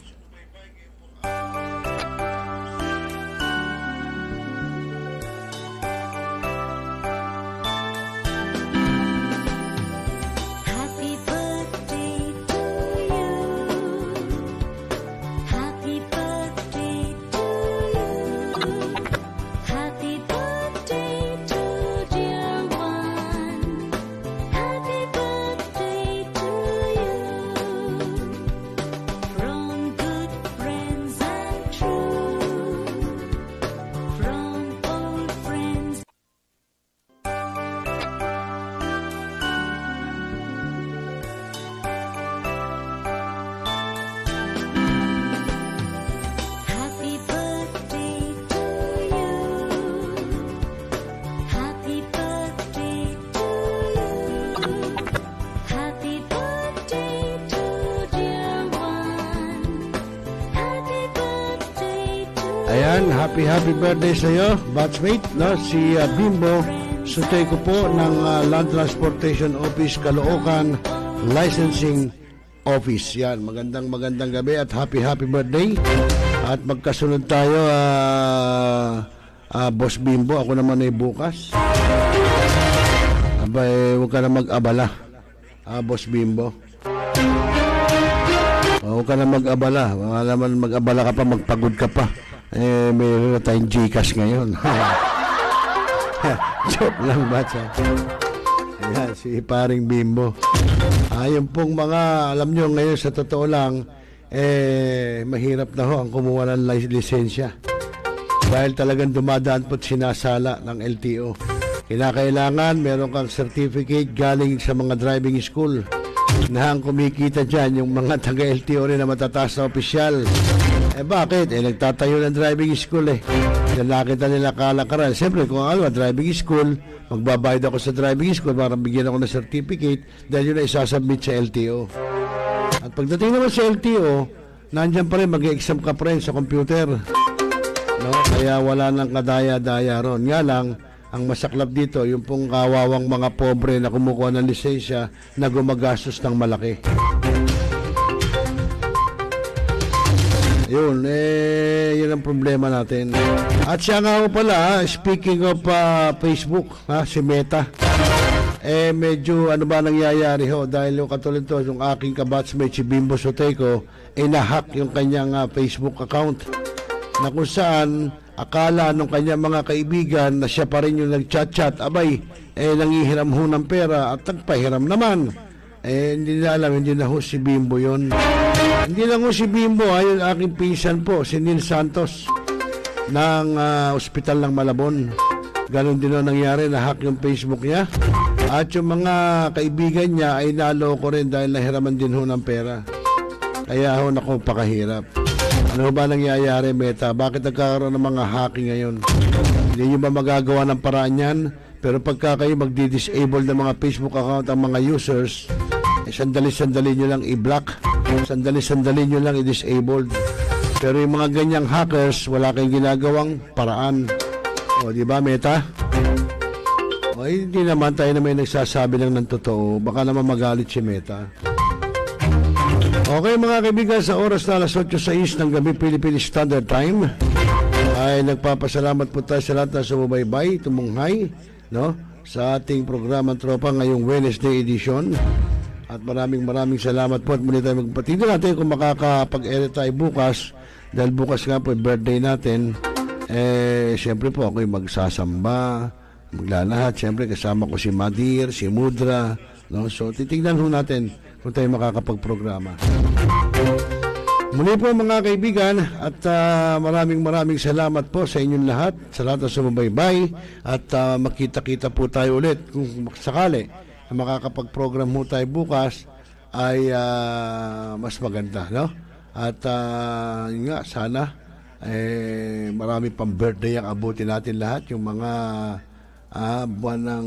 Ayan, happy birthday sa iyo, batchmate, no, si Bimbo Suteco po ng Land Transportation Office, Caloocan Licensing Office. Yan, magandang gabi at happy birthday. At magkasunod tayo, Boss Bimbo. Ako naman ay bukas. Abay, huwag ka na mag-abala, Boss Bimbo. Huwag ka na mag-abala. Wala naman mag-abala ka pa, magpagod ka pa. Mayroon na tayong Gcash ngayon. Joke lang ba siya? Ayan, si paring Bimbo. Yung pong mga, alam nyo ngayon sa totoo lang, mahirap na ho ang kumuha ng lisensya. Dahil talagang dumadaan po't sinasala ng LTO. Kinakailangan meron kang certificate galing sa mga driving school. Na ang kumikita dyan, yung mga taga-LTO rin na matataas na opisyal. Bakit? Nagtatayo ng driving school nakita nila kalakaran. Siyempre, kung driving school, magbabayad ako sa driving school para bigyan ako ng certificate dahil yun na isasubmit sa LTO. At pagdating naman sa LTO, nandyan pa rin, mag-exam ka pa rin sa computer. No? Kaya wala nang kadaya-daya ron. Nga lang, ang masaklap dito, yung pong kawawang mga pobre na kumukuha ng lisensya na gumagastos ng malaki. Yun, yun ang problema natin. At siya nga ho pala, speaking of Facebook, si Meta, medyo ano ba nangyayari ho, dahil yung katulad to, yung aking kabatsmate si Bimbo Suteco, nahack yung kanyang Facebook account, na kung saan akala nung kanyang mga kaibigan na siya pa rin yung nag-chat-chat, abay, nangihiram ho ng pera at nagpahiram naman. Hindi na alam, hindi na ho si Bimbo yun. Hindi lang ho si Bimbo, yung aking pinsan po, si Neil Santos ng ospital ng Malabon. Ganon din ho nangyari, nahack yung Facebook niya. At yung mga kaibigan niya ay naloko rin dahil nahiraman din ho ng pera. Kaya ho naku, pakahirap. Ano ba nangyayari, Meta? Bakit nagkakaroon ng mga hacking ngayon? Hindi nyo ba magagawa ng paraan yan? Pero pagka kayo magdi-disable ng mga Facebook account ang mga users, sandali-sandali nyo lang i-block, sandali-sandali nyo lang i-disabled. Pero yung mga ganyang hackers, wala kayong ginagawang paraan. O, di ba, Meta? O, hindi naman tayo na may nagsasabi lang ng totoo. Baka naman magalit si Meta. Okay, mga kaibigan, sa oras na alas 8:06 ng gabi Philippine Standard Time, ay nagpapasalamat po tayo sa lahat na sumubaybay, tumunghay, no, sa ating programang Tropa ngayong Wednesday edition. At maraming salamat po at muli tayo magpatido natin kung makakapag-edit tayo bukas, dahil bukas nga po birthday natin. Siyempre po ako'y magsasamba, maglalahat, siyempre kasama ko si Madir, si Mudra, no? So titignan ho natin kung tayo makakapag-programa. Muli po mga kaibigan, at maraming salamat po sa inyong lahat, sa lahat na sumubaybay, at makita-kita po tayo ulit kung sakali na makakapag-program mo tayo bukas ay mas maganda, no? At yun nga, sana marami pang birthday ang abutin natin lahat, yung mga buwan ng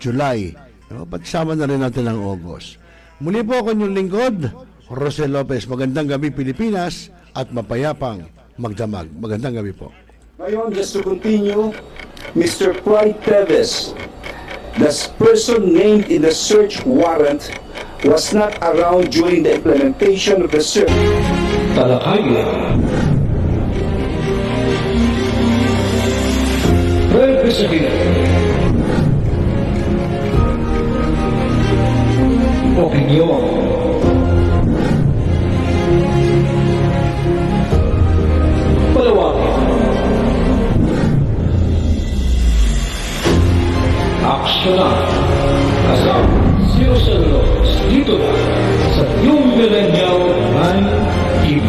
July, no? Pagsama na rin natin ang August. Muli po ako yung lingkod, ROCEL LOPEZ. Magandang gabi Pilipinas at mapayapang magdamag. Magandang gabi po. Ngayon, just to continue, Mr. Pride Teves, the person named in the search warrant, was not around during the implementation of the search. Talakaya. Representative. Opinion. Palawakin. Aksyonan. Kasama si ROCEL dito na sa iyong Millennial Online TV.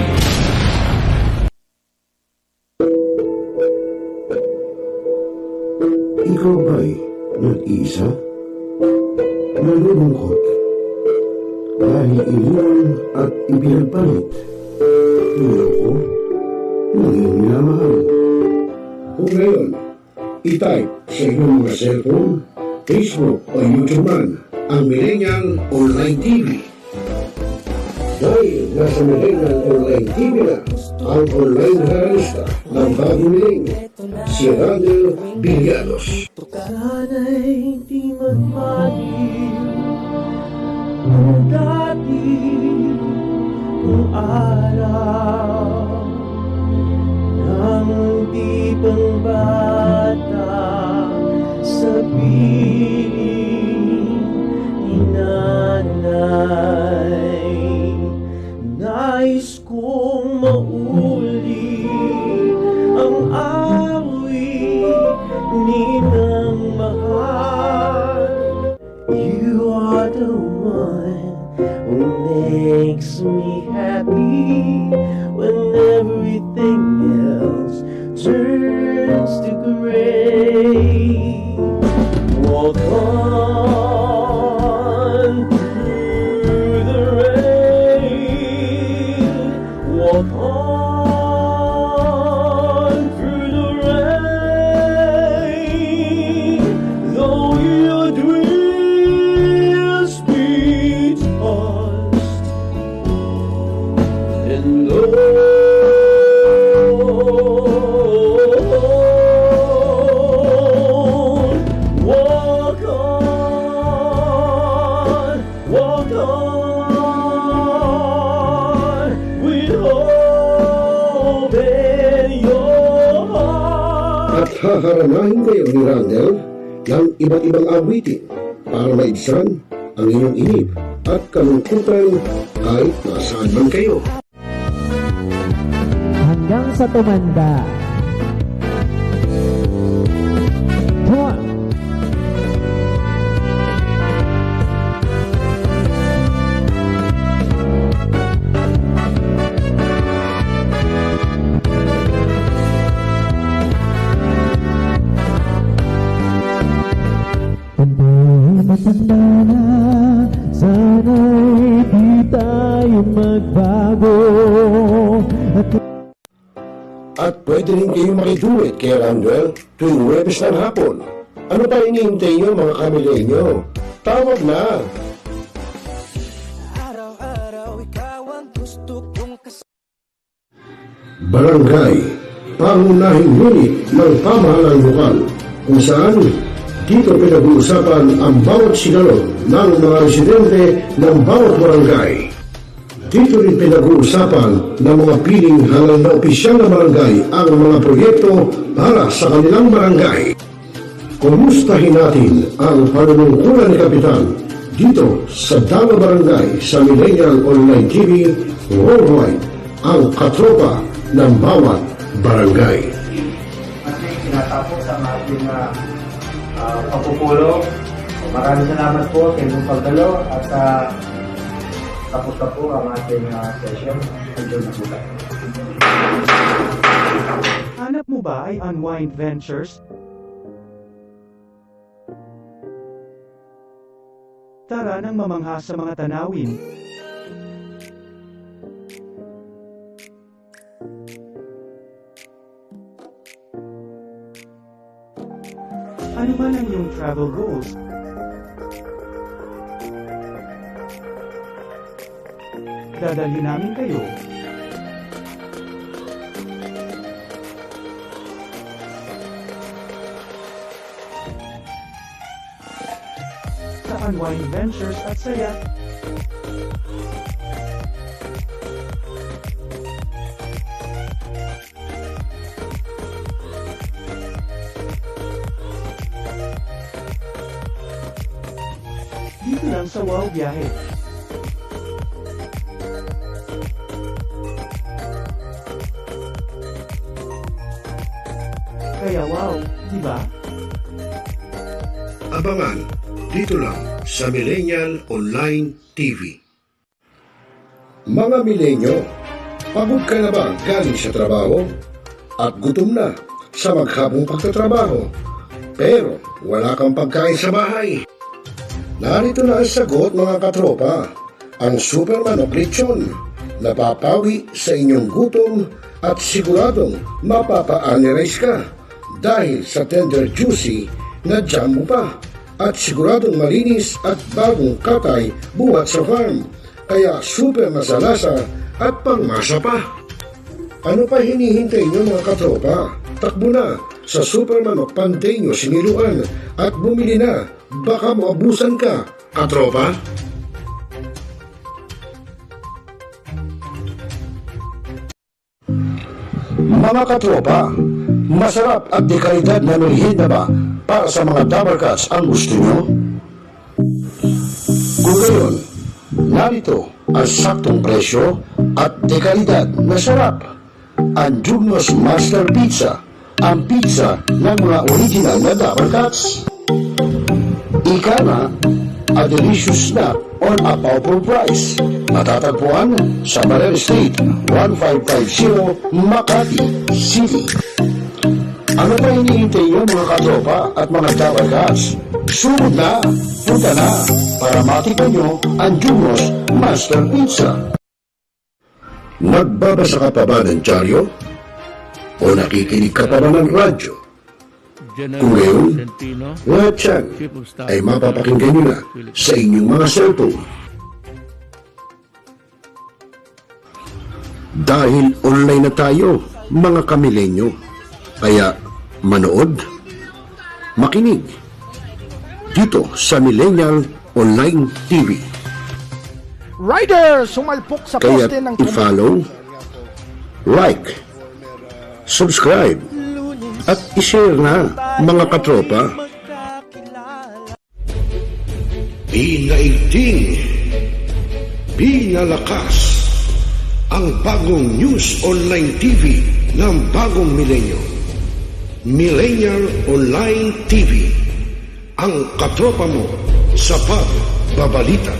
Ikaw ba'y nag-isa? Nalulungkot? Dahil iniwan at ipinagpalit? Niloko? Nanging minamahal? Kung ngayon, i-type sa iyong mga cellphone, Facebook o YouTube man ang Millennial Online TV. Dahil nasa Millennial Online TV na, ang online realista ng bagong milenyo, si Randel Villanos. Sana'y di magmahil ang dati kong araw nang di pang bata sa piling ni nanay. Nais kong mauli ang awit ninang mahal. You are the one who makes me happy when everything else turns to gray. Walk on through the rain. Walk on through the rain. Though your dreams be tossed and walk on with hope in your heart. At haharanahin kayo ni Randel ng iba't ibang awitin para maibsan ang inyong inip at kalungkutan kahit nasaan man kayo. Hanggang sa tumanda. Come on. Matanda na, sana'y di tayo magbago. At pwede rin kayo makiduwit kay Randel tuwing Huwebes ng hapon. Ano pa hinihintay nyo mga kamilenyo? Tawag na! Barangay, pangunahing unit ng pamahalang lokal kung saan dito pinag-uusapan ang bawat sigalot ng mga residente ng bawat barangay. Dito rin pinag-uusapan ng mga piling halal na opisyal na barangay ang mga proyekto para sa kanilang barangay. Kumustahin natin ang panunungkulan ni Kapitan dito sa Dama Barangay sa Millennial Online TV worldwide, ang katropa ng bawat barangay. At tinatapos ang ating pagpupulong. Maraming salamat po sa inyong pagdalo at tapos na po ang ating session. Enjoy na po tayo. Hanap mo ba ay Unwind Ventures? Tara nang mamangha sa mga tanawin. Ano man ang iyong travel goals? Dadalhin namin kayo. Sa Unwind Ventures at saya. Dito lang sa Wow Biyahe. Kaya wow, di ba? Abangan dito lang sa Millennial Online TV. Mga milenyo, pagod ka na ba galing sa trabaho? At gutom na sa maghapong pagtatrabaho? Pero wala kang pagkain sa bahay? Narito na ang sagot mga katropa, ang super manok lechon. Napapawi sa inyong gutom at siguradong mapapa-analyze ka dahil sa tender juicy na jumbo pa at siguradong malinis at bagong katay buhat sa farm, kaya super masalasa at pangmasa pa. Ano pa hinihintay nyo mga katropa? Takbo na sa Superman o Panteño Siniluan at bumili na. Baka maabusan ka, katropa. Mga katropa, masarap at dekalidad na merienda ba para sa mga Double Cuts ang gusto nyo? Kung gayon, narito ang saktong presyo at dekalidad na sarap. Ang Jugnos Master Pizza, ang pizza ng mga original na Double Cuts. Ika na, a delicious snack on a powerful price. Matatagpuan sa Marel Street, 1550, Makati City. Ano pa hinihintay nyo mga katropa at mga Double Cuts? Sumod na, punta na, para matikman nyo ang Jugnos Master Pizza. Nagbabasa ka pa ba ng dyaryo? O nakikinig ka pa ba ng radyo? Kung ngayon, lahat yan ay mapapakinggan nyo na sa inyong mga cellphone. Dahil online na tayo, mga kamilenyo. Kaya manood, makinig, dito sa Millennial Online TV. Rider, sumalpok sa Kaya poste ng i-follow, like, subscribe, at i-share na mga katropa. Pinaigting, pinalakas, ang bagong news online TV ng bagong milenyo. Millennial Online TV, ang katropa mo sa pagbabalita.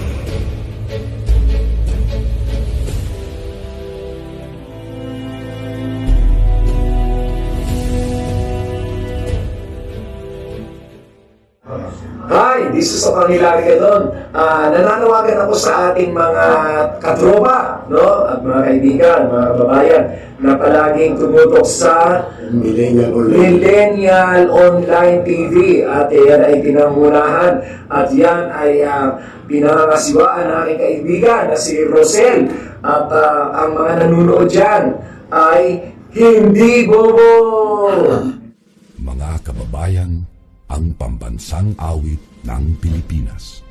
Hi, this is Maharlika doon. Nananawagan ako sa ating mga katropa, no? At mga kaibigan, mga kababayan, na palaging tumutok sa Millennial Online TV. At yan ay pinangunahan. At yan ay pinangangasiwaan ng aking kaibigan na si ROCEL. At ang mga nanunood dyan ay hindi bobo! Mga kababayan, ang pambansang awit ng Pilipinas.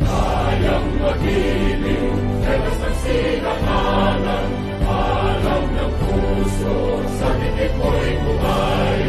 Kayang mag-ibig, telas ng sinakalan, alam ng puso, sa titik mo'y buhay.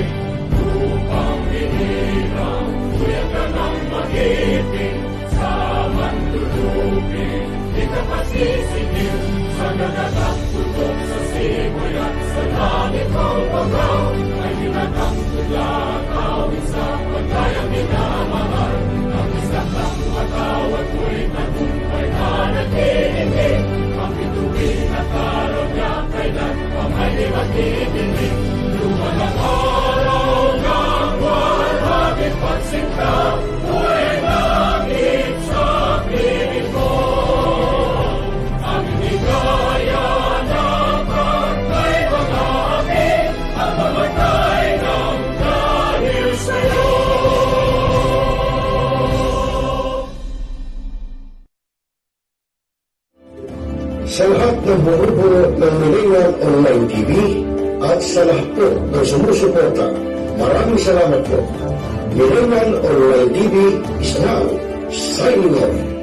Upang hinirang, kuya ka ng mag-ibig, sa manlulupin, di ka pasisigil, sa nagagang tutok sa simoy at sa langit ang pagaw, ay hinatang tula, tawid sa pagkayang minamahal. Ang isang lang matawad ko'y tagumpay na nag-iibig, ang bituin at araw niya kailan pa may magdidinig. Luma ng araw ng walhagit pagsinta, mo'y langit sa piling ko. Ang higaya ng pagkay mag-aami, at mamatay ng dahil sa'yo. Sa lahat ng bumubuo ng Millennial Online TV at sa lahat po ng sumusuporta, maraming salamat po. Millennial Online TV is now signing off.